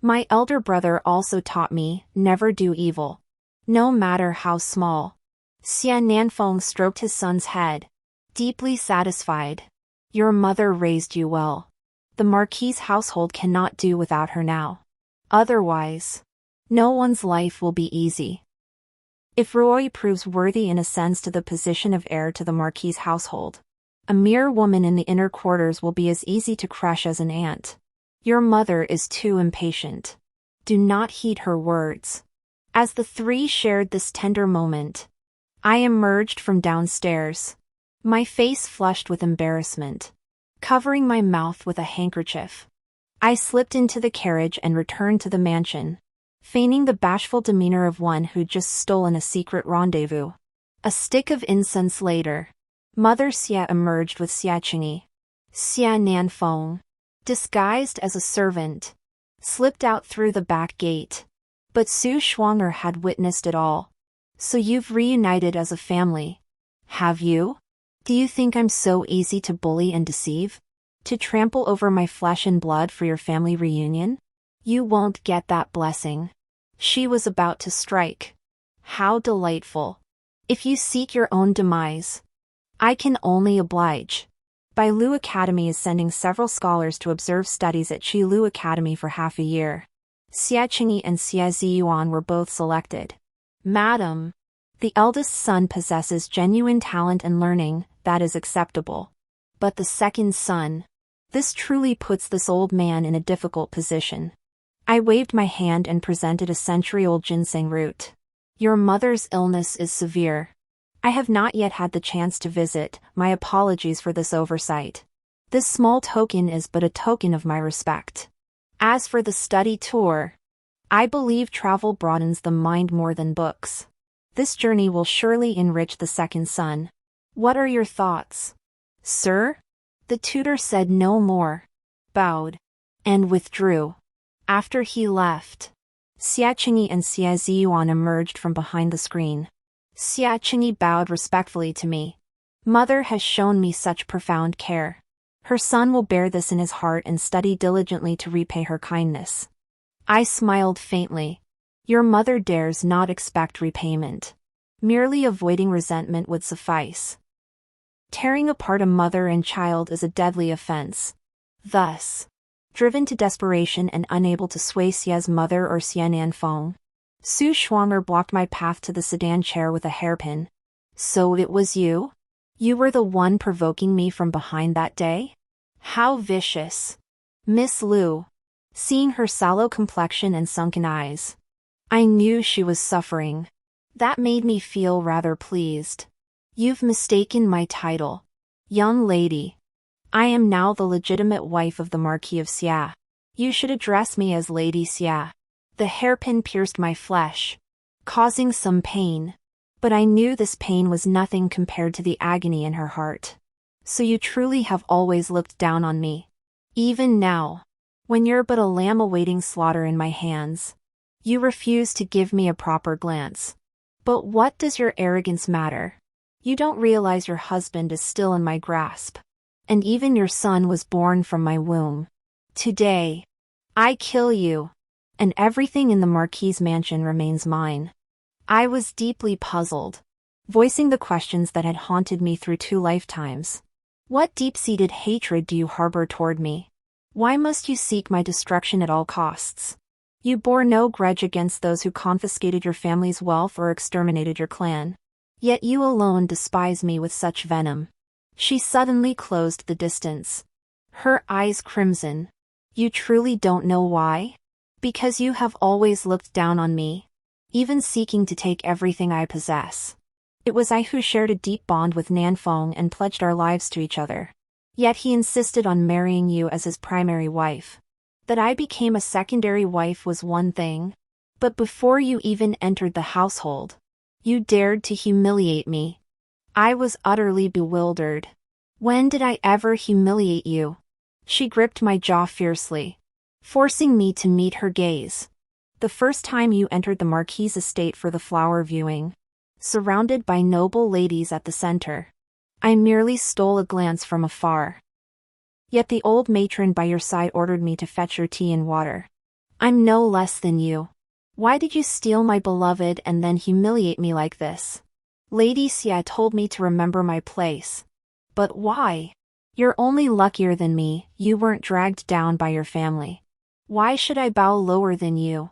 My elder brother also taught me, never do evil, no matter how small. Xia Nanfeng stroked his son's head, deeply satisfied. Your mother raised you well. The marquis' household cannot do without her now. Otherwise, no one's life will be easy. If Roy proves worthy and ascends to the position of heir to the marquis' household, a mere woman in the inner quarters will be as easy to crush as an ant. Your mother is too impatient. Do not heed her words. As the three shared this tender moment, I emerged from downstairs, my face flushed with embarrassment, covering my mouth with a handkerchief. I slipped into the carriage and returned to the mansion, feigning the bashful demeanor of one who'd just stolen a secret rendezvous. A stick of incense later, Mother Xia emerged with Xia Qingyi. Xia Nanfeng, disguised as a servant, slipped out through the back gate. But Su Shuang'er had witnessed it all. So you've reunited as a family, have you? Do you think I'm so easy to bully and deceive? To trample over my flesh and blood for your family reunion? You won't get that blessing. She was about to strike. How delightful. If you seek your own demise, I can only oblige. Bailu Academy is sending several scholars to observe studies at Qilu Academy for half a year. Xia Qingyi and Xia Ziyuan were both selected. Madam, the eldest son possesses genuine talent and learning, that is acceptable. But the second son, this truly puts this old man in a difficult position. I waved my hand and presented a century-old ginseng root. Your mother's illness is severe. I have not yet had the chance to visit, my apologies for this oversight. This small token is but a token of my respect. As for the study tour, I believe travel broadens the mind more than books. This journey will surely enrich the second son. What are your thoughts? Sir? The tutor said no more, bowed, and withdrew. After he left, Xia Qingyi and Xia Ziyuan emerged from behind the screen. Xia Qingyi bowed respectfully to me. Mother has shown me such profound care. Her son will bear this in his heart and study diligently to repay her kindness. I smiled faintly. Your mother dares not expect repayment. Merely avoiding resentment would suffice. Tearing apart a mother and child is a deadly offense. Thus, driven to desperation and unable to sway Xia's mother or Xia Nanfeng, Su Shuang'er blocked my path to the sedan chair with a hairpin. So it was you? You were the one provoking me from behind that day? How vicious. Miss Liu. Seeing her sallow complexion and sunken eyes, I knew she was suffering. That made me feel rather pleased. You've mistaken my title. Young lady. I am now the legitimate wife of the Marquis of Xia. You should address me as Lady Xia. The hairpin pierced my flesh, causing some pain. But I knew this pain was nothing compared to the agony in her heart. So you truly have always looked down on me. Even now, when you're but a lamb awaiting slaughter in my hands, you refuse to give me a proper glance. But what does your arrogance matter? You don't realize your husband is still in my grasp. And even your son was born from my womb. Today, I kill you, and everything in the Marquis' mansion remains mine. I was deeply puzzled, voicing the questions that had haunted me through 2 lifetimes. What deep-seated hatred do you harbor toward me? Why must you seek my destruction at all costs? You bore no grudge against those who confiscated your family's wealth or exterminated your clan. Yet you alone despise me with such venom. She suddenly closed the distance, her eyes crimson. You truly don't know why? Because you have always looked down on me, even seeking to take everything I possess. It was I who shared a deep bond with Nanfeng and pledged our lives to each other. Yet he insisted on marrying you as his primary wife. That I became a secondary wife was one thing, but before you even entered the household, you dared to humiliate me. I was utterly bewildered. When did I ever humiliate you? She gripped my jaw fiercely, forcing me to meet her gaze. The first time you entered the marquis' estate for the flower viewing, surrounded by noble ladies at the center. I merely stole a glance from afar. Yet the old matron by your side ordered me to fetch your tea and water. I'm no less than you. Why did you steal my beloved and then humiliate me like this? Lady Xia told me to remember my place. But why? You're only luckier than me, you weren't dragged down by your family. Why should I bow lower than you?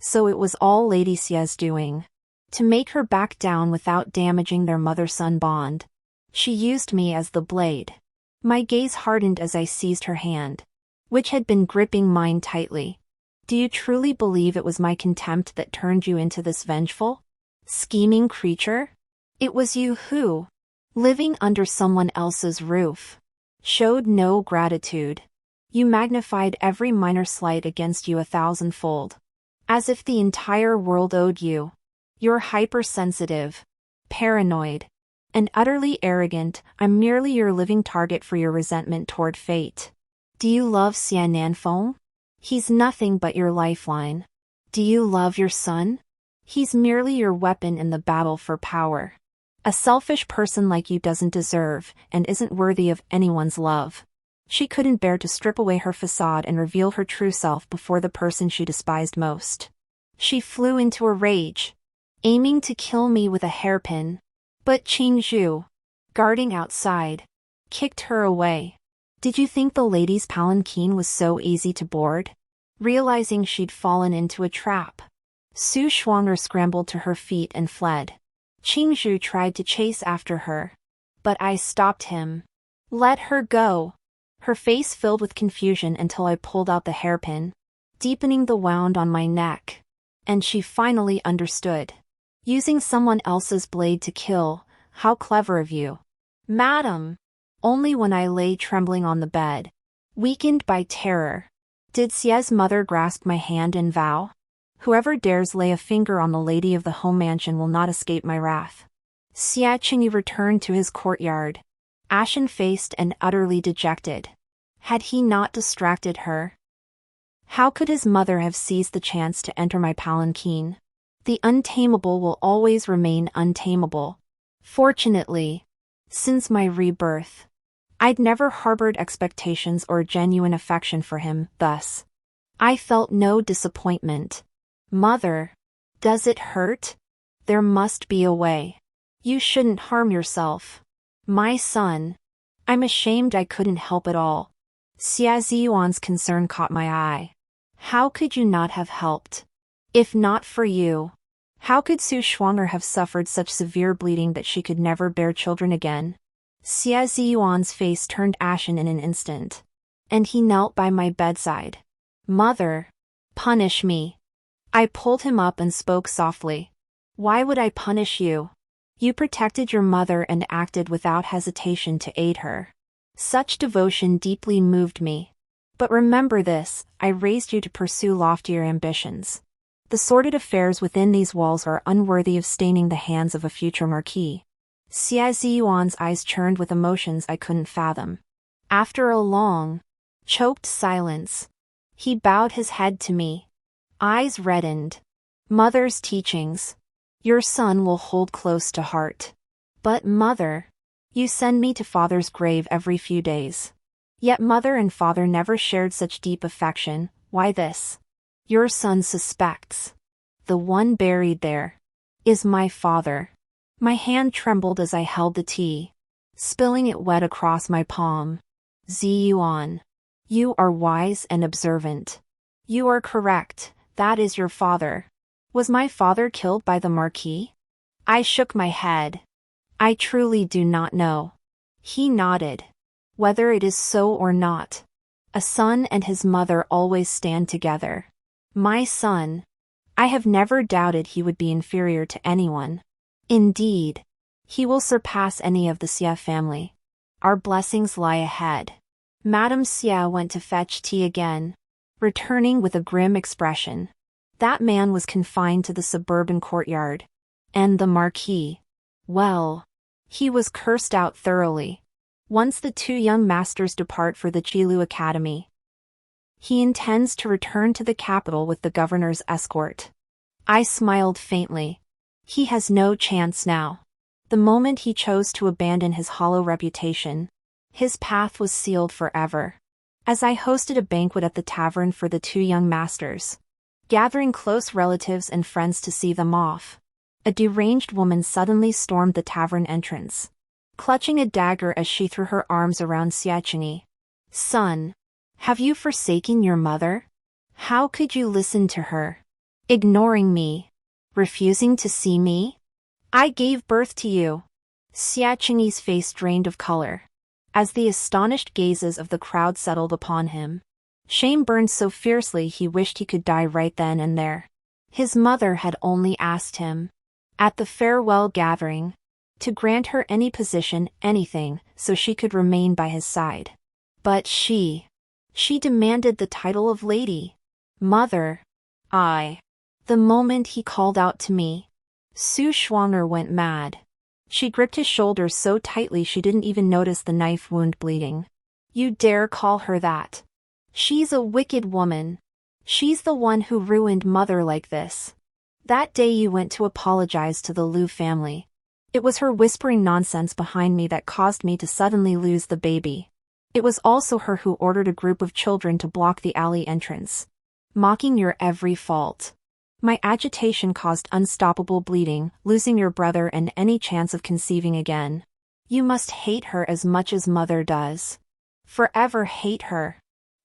So it was all Lady Xia's doing. To make her back down without damaging their mother-son bond. She used me as the blade. My gaze hardened as I seized her hand, which had been gripping mine tightly. Do you truly believe it was my contempt that turned you into this vengeful, scheming creature? It was you who, living under someone else's roof, showed no gratitude. You magnified every minor slight against you 1,000-fold. As if the entire world owed you. You're hypersensitive, paranoid, and utterly arrogant. I'm merely your living target for your resentment toward fate. Do you love Xian Nanfeng? He's nothing but your lifeline. Do you love your son? He's merely your weapon in the battle for power. A selfish person like you doesn't deserve and isn't worthy of anyone's love. She couldn't bear to strip away her facade and reveal her true self before the person she despised most. She flew into a rage, aiming to kill me with a hairpin. But Qing Zhu, guarding outside, kicked her away. Did you think the lady's palanquin was so easy to board? Realizing she'd fallen into a trap, Su Shuang'er scrambled to her feet and fled. Qing Zhu tried to chase after her, but I stopped him. Let her go. Her face filled with confusion until I pulled out the hairpin, deepening the wound on my neck. And she finally understood. Using someone else's blade to kill, how clever of you. Madam. Only when I lay trembling on the bed, weakened by terror, did Xia's mother grasp my hand and vow, whoever dares lay a finger on the lady of the home mansion will not escape my wrath. Xia Qingyi returned to his courtyard, ashen-faced and utterly dejected. Had he not distracted her? How could his mother have seized the chance to enter my palanquin? The untamable will always remain untamable. Fortunately, since my rebirth, I'd never harbored expectations or genuine affection for him, thus, I felt no disappointment. Mother, does it hurt? There must be a way. You shouldn't harm yourself. My son. I'm ashamed I couldn't help at all. Xia Ziyuan's concern caught my eye. How could you not have helped? If not for you, how could Su Shuang'er have suffered such severe bleeding that she could never bear children again? Xia Ziyuan's face turned ashen in an instant, and he knelt by my bedside. Mother, punish me. I pulled him up and spoke softly. Why would I punish you? You protected your mother and acted without hesitation to aid her. Such devotion deeply moved me. But remember this, I raised you to pursue loftier ambitions. The sordid affairs within these walls are unworthy of staining the hands of a future marquis. Xia Ziyuan's eyes churned with emotions I couldn't fathom. After a long, choked silence, he bowed his head to me. Eyes reddened. Mother's teachings. Your son will hold close to heart. But mother, you send me to father's grave every few days. Yet mother and father never shared such deep affection. Why this? Your son suspects. The one buried there is my father. My hand trembled as I held the tea, spilling it wet across my palm. Ziyuan, you are wise and observant. You are correct, that is your father. Was my father killed by the marquis? I shook my head. I truly do not know. He nodded. Whether it is so or not, a son and his mother always stand together. My son. I have never doubted he would be inferior to anyone. Indeed, he will surpass any of the Xia family. Our blessings lie ahead. Madame Xia went to fetch tea again, returning with a grim expression. That man was confined to the suburban courtyard. And the marquis. Well, he was cursed out thoroughly. Once the two young masters depart for the Qilu Academy, He intends to return to the capital with the governor's escort. I smiled faintly. He has no chance now. The moment he chose to abandon his hollow reputation, his path was sealed forever. As I hosted a banquet at the tavern for the two young masters, gathering close relatives and friends to see them off, a deranged woman suddenly stormed the tavern entrance, clutching a dagger as she threw her arms around Xiaqini. Son, have you forsaken your mother? How could you listen to her? Ignoring me? Refusing to see me? I gave birth to you. Xiaqini's face drained of color, as the astonished gazes of the crowd settled upon him. Shame burned so fiercely he wished he could die right then and there. His mother had only asked him, at the farewell gathering, to grant her any position, anything, so she could remain by his side. But she demanded the title of lady. Mother. The moment he called out to me, Su Shuang'er went mad. She gripped his shoulders so tightly she didn't even notice the knife wound bleeding. You dare call her that? She's a wicked woman. She's the one who ruined mother like this. That day you went to apologize to the Liu family. It was her whispering nonsense behind me that caused me to suddenly lose the baby. It was also her who ordered a group of children to block the alley entrance, mocking your every fault. My agitation caused unstoppable bleeding, losing your brother and any chance of conceiving again. You must hate her as much as mother does. Forever hate her.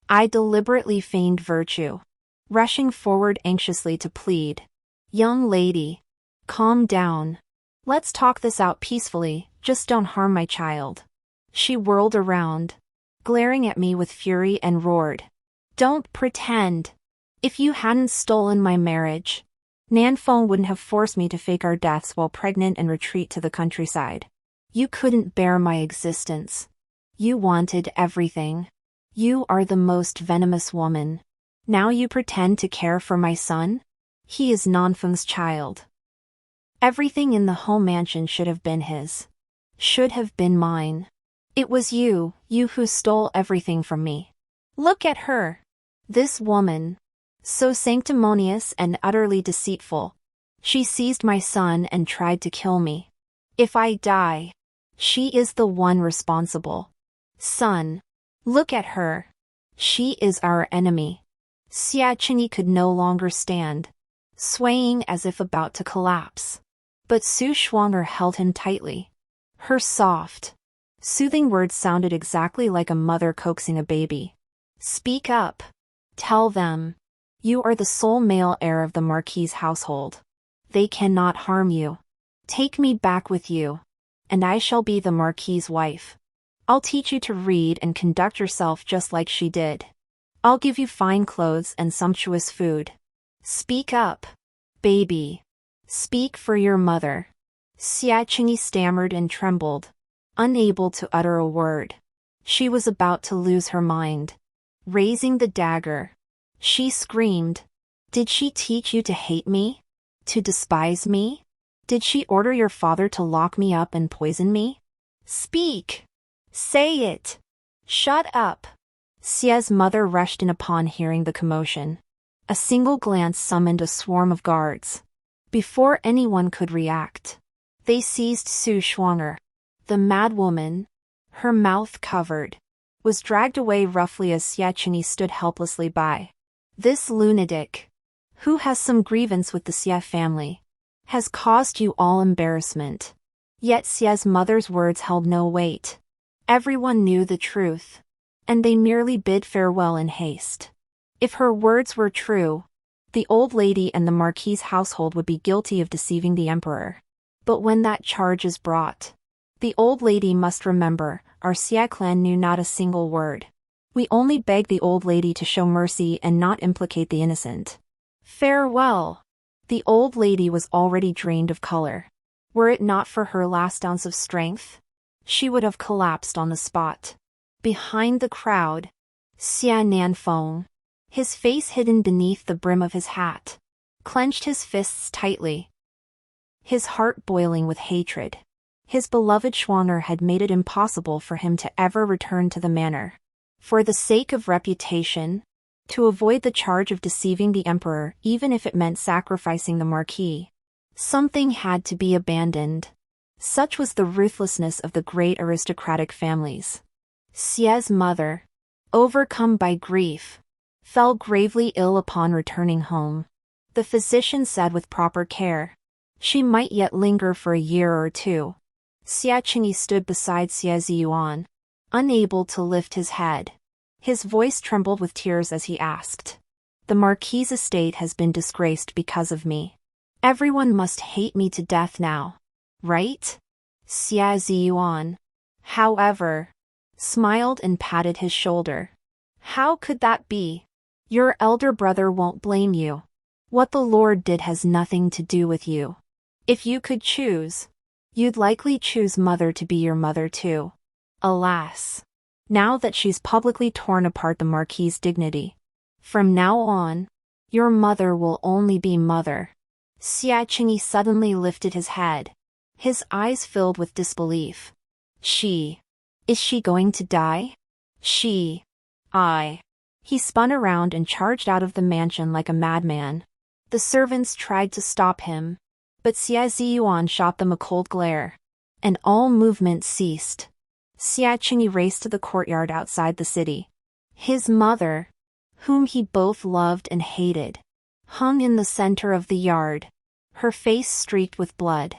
I deliberately feigned virtue, rushing forward anxiously to plead. Young lady, calm down. Let's talk this out peacefully, just don't harm my child. She whirled around, glaring at me with fury and roared. Don't pretend. If you hadn't stolen my marriage, Nanfeng wouldn't have forced me to fake our deaths while pregnant and retreat to the countryside. You couldn't bear my existence. You wanted everything. You are the most venomous woman. Now you pretend to care for my son? He is Nanfeng's child. Everything in the home mansion should have been his. Should have been mine. It was you who stole everything from me. Look at her. This woman. So sanctimonious and utterly deceitful. She seized my son and tried to kill me. If I die, she is the one responsible. Son, look at her. She is our enemy. Xiaqini could no longer stand, swaying as if about to collapse. But Su Shuang'er held him tightly. Her soft, soothing words sounded exactly like a mother coaxing a baby. Speak up. Tell them. You are the sole male heir of the marquis' household. They cannot harm you. Take me back with you, and I shall be the marquis' wife. I'll teach you to read and conduct yourself just like she did. I'll give you fine clothes and sumptuous food. Speak up, baby. Speak for your mother. Xiaqini stammered and trembled, unable to utter a word. She was about to lose her mind. Raising the dagger, she screamed. Did she teach you to hate me? To despise me? Did she order your father to lock me up and poison me? Speak! Say it! Shut up! Xia's mother rushed in upon hearing the commotion. A single glance summoned a swarm of guards. Before anyone could react, they seized Su Shuang'er. The mad woman, her mouth covered, was dragged away roughly as Xiaqini stood helplessly by. This lunatic, who has some grievance with the Xia family, has caused you all embarrassment. Yet Xia's mother's words held no weight. Everyone knew the truth, and they merely bid farewell in haste. If her words were true, the old lady and the marquis' household would be guilty of deceiving the emperor. But when that charge is brought, the old lady must remember, our Xia clan knew not a single word. We only beg the old lady to show mercy and not implicate the innocent. Farewell! The old lady was already drained of color. Were it not for her last ounce of strength, she would have collapsed on the spot. Behind the crowd, Xia Nanfeng, his face hidden beneath the brim of his hat, clenched his fists tightly, his heart boiling with hatred. His beloved Shuang'er had made it impossible for him to ever return to the manor. For the sake of reputation, to avoid the charge of deceiving the emperor even if it meant sacrificing the marquis. Something had to be abandoned. Such was the ruthlessness of the great aristocratic families. Xia's mother, overcome by grief, fell gravely ill upon returning home. The physician said with proper care, she might yet linger for a year or two. Xia Qingyi stood beside Xia Ziyuan, unable to lift his head. His voice trembled with tears as he asked, "The marquis' estate has been disgraced because of me. Everyone must hate me to death now, right?" Xia Ziyuan, however, smiled and patted his shoulder. "How could that be? Your elder brother won't blame you. What the Lord did has nothing to do with you. If you could choose, you'd likely choose mother to be your mother too. Alas, now that she's publicly torn apart the marquis' dignity, from now on, your mother will only be mother." Xia Qingyi suddenly lifted his head. His eyes filled with disbelief. Is she going to die? He spun around and charged out of the mansion like a madman. The servants tried to stop him, but Xia Ziyuan shot them a cold glare, and all movement ceased. Xia Qingyi raced to the courtyard outside the city. His mother, whom he both loved and hated, hung in the center of the yard, her face streaked with blood.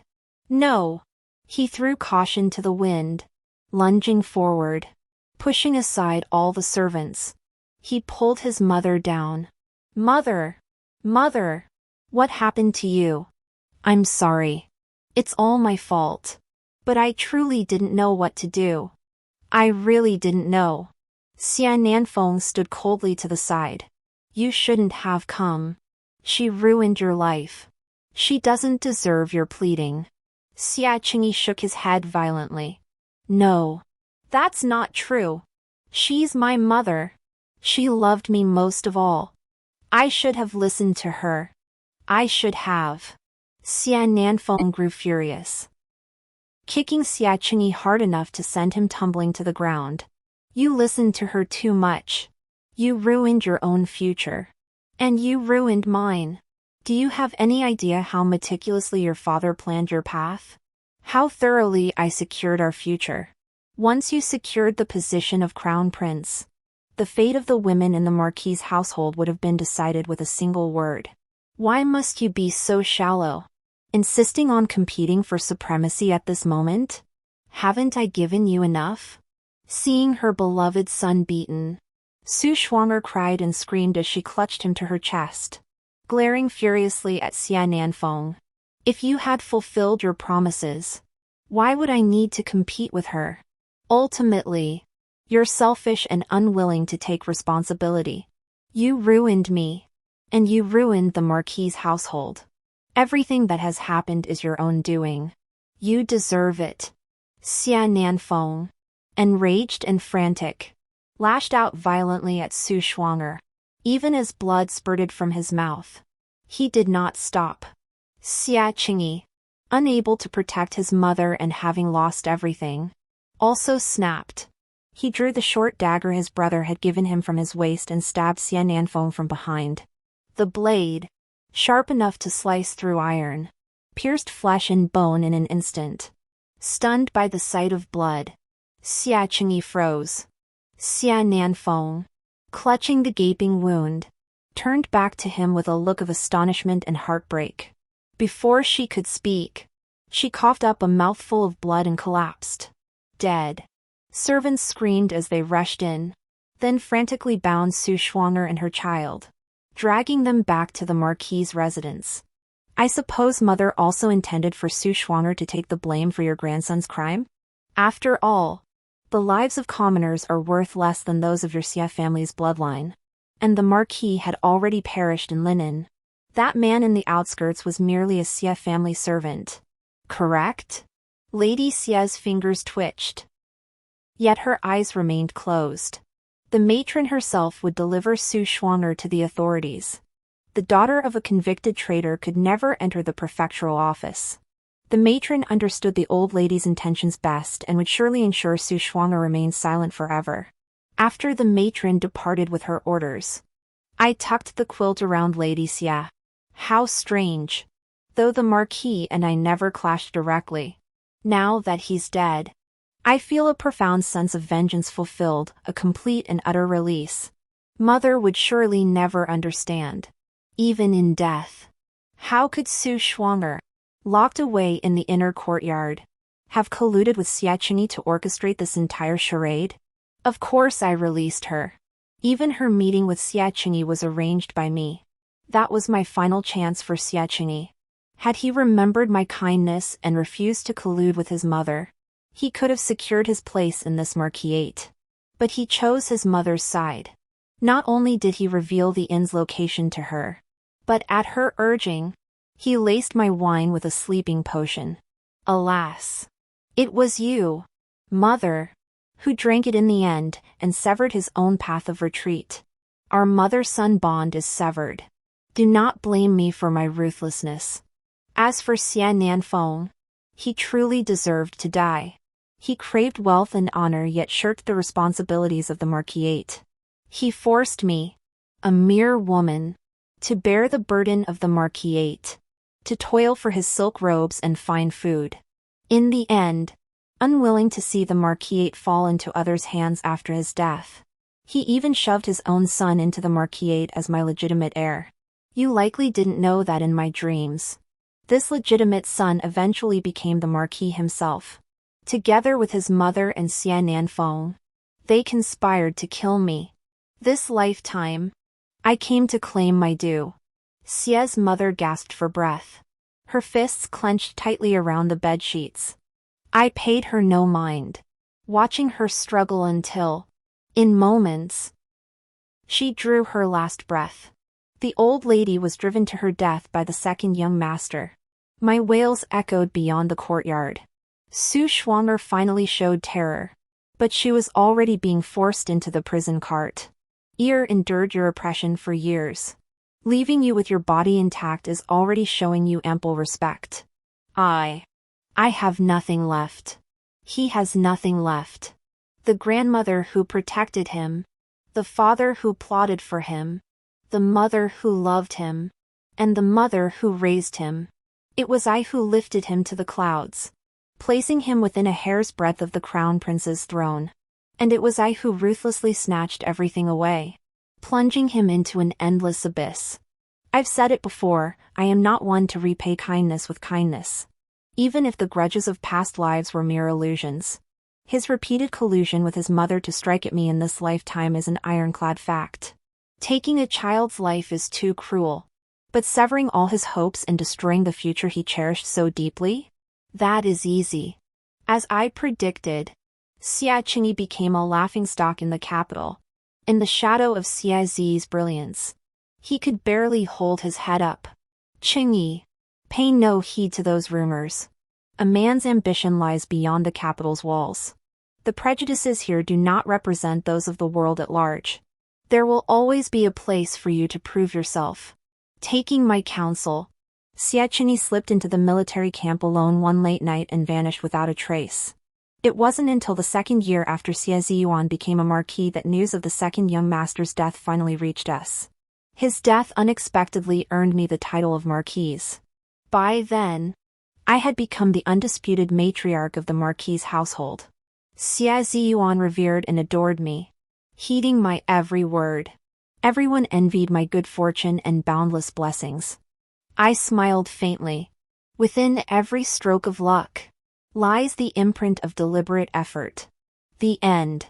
"No!" He threw caution to the wind, lunging forward, pushing aside all the servants. He pulled his mother down. Mother! Mother! What happened to you? I'm sorry. It's all my fault. But I truly didn't know what to do. I really didn't know." Xia Nanfeng stood coldly to the side. "You shouldn't have come. She ruined your life. She doesn't deserve your pleading." Xia Qingyi shook his head violently. "No. That's not true. She's my mother. She loved me most of all. I should have listened to her. I should have." Xia Nanfeng grew furious, kicking Xia Qingyi hard enough to send him tumbling to the ground. "You listened to her too much. You ruined your own future. And you ruined mine. Do you have any idea how meticulously your father planned your path? How thoroughly I secured our future? Once you secured the position of crown prince, the fate of the women in the marquis' household would have been decided with a single word. Why must you be so shallow? Insisting on competing for supremacy at this moment? Haven't I given you enough?" Seeing her beloved son beaten, Su Shuang'er cried and screamed as she clutched him to her chest, glaring furiously at Xia Nanfeng. "If you had fulfilled your promises, why would I need to compete with her? Ultimately, you're selfish and unwilling to take responsibility. You ruined me. And you ruined the marquis' household. Everything that has happened is your own doing. You deserve it." Xia Nanfeng, enraged and frantic, lashed out violently at Su Shuang'er, even as blood spurted from his mouth. He did not stop. Xia Qingyi, unable to protect his mother and having lost everything, also snapped. He drew the short dagger his brother had given him from his waist and stabbed Xia Nanfeng from behind. The blade, sharp enough to slice through iron, pierced flesh and bone in an instant. Stunned by the sight of blood, Xia Qingyi froze. Xia Nanfeng, clutching the gaping wound, turned back to him with a look of astonishment and heartbreak. Before she could speak, she coughed up a mouthful of blood and collapsed. Dead. Servants screamed as they rushed in, then frantically bound Su Shuang'er and her child, dragging them back to the marquis' residence. "I suppose mother also intended for Su Shuang'er to take the blame for your grandson's crime? After all, the lives of commoners are worth less than those of your Xia family's bloodline. And the marquis had already perished in Linen. That man in the outskirts was merely a Xia family servant. Correct?" Lady Xia's fingers twitched. Yet her eyes remained closed. The matron herself would deliver Su Shuang'er to the authorities. The daughter of a convicted traitor could never enter the prefectural office. The matron understood the old lady's intentions best and would surely ensure Su Shuang'er remained silent forever. After the matron departed with her orders, I tucked the quilt around Lady Xia. How strange. Though the Marquis and I never clashed directly. Now that he's dead, I feel a profound sense of vengeance fulfilled, a complete and utter release. Mother would surely never understand. Even in death. How could Su Shuang'er, locked away in the inner courtyard, have colluded with Xia Qingyi to orchestrate this entire charade? Of course I released her. Even her meeting with Xia Qingyi was arranged by me. That was my final chance for Xia Qingyi. Had he remembered my kindness and refused to collude with his mother, he could have secured his place in this marquisate. But he chose his mother's side. Not only did he reveal the inn's location to her, but at her urging, he laced my wine with a sleeping potion. Alas! It was you, mother, who drank it in the end and severed his own path of retreat. Our mother-son bond is severed. Do not blame me for my ruthlessness. As for Xian Nanfeng, he truly deserved to die. He craved wealth and honor yet shirked the responsibilities of the marquisate. He forced me, a mere woman, to bear the burden of the marquisate, to toil for his silk robes and fine food. In the end, unwilling to see the marquisate fall into others' hands after his death, he even shoved his own son into the marquisate as my legitimate heir. You likely didn't know that in my dreams. This legitimate son eventually became the marquis himself. Together with his mother and Xian Nanfeng, they conspired to kill me. This lifetime, I came to claim my due. Xia's mother gasped for breath. Her fists clenched tightly around the bed sheets. I paid her no mind, watching her struggle until, in moments, she drew her last breath. The old lady was driven to her death by the second young master. My wails echoed beyond the courtyard. Su Shuang'er finally showed terror, but she was already being forced into the prison cart. Heir endured your oppression for years. Leaving you with your body intact is already showing you ample respect. I have nothing left. He has nothing left. The grandmother who protected him, the father who plotted for him, the mother who loved him, and the mother who raised him. It was I who lifted him to the clouds, placing him within a hair's breadth of the crown prince's throne. And it was I who ruthlessly snatched everything away, plunging him into an endless abyss. I've said it before, I am not one to repay kindness with kindness. Even if the grudges of past lives were mere illusions. His repeated collusion with his mother to strike at me in this lifetime is an ironclad fact. Taking a child's life is too cruel. But severing all his hopes and destroying the future he cherished so deeply? That is easy. As I predicted, Xia Qingyi became a laughingstock in the capital. In the shadow of Xia Zi's brilliance, he could barely hold his head up. Qingyi, pay no heed to those rumors. A man's ambition lies beyond the capital's walls. The prejudices here do not represent those of the world at large. There will always be a place for you to prove yourself. Taking my counsel, Xia Qingyi slipped into the military camp alone one late night and vanished without a trace. It wasn't until the second year after Xia Ziyuan became a marquis that news of the second young master's death finally reached us. His death unexpectedly earned me the title of marquis. By then, I had become the undisputed matriarch of the marquis' household. Xia Ziyuan revered and adored me, heeding my every word. Everyone envied my good fortune and boundless blessings. I smiled faintly. Within every stroke of luck lies the imprint of deliberate effort. The end.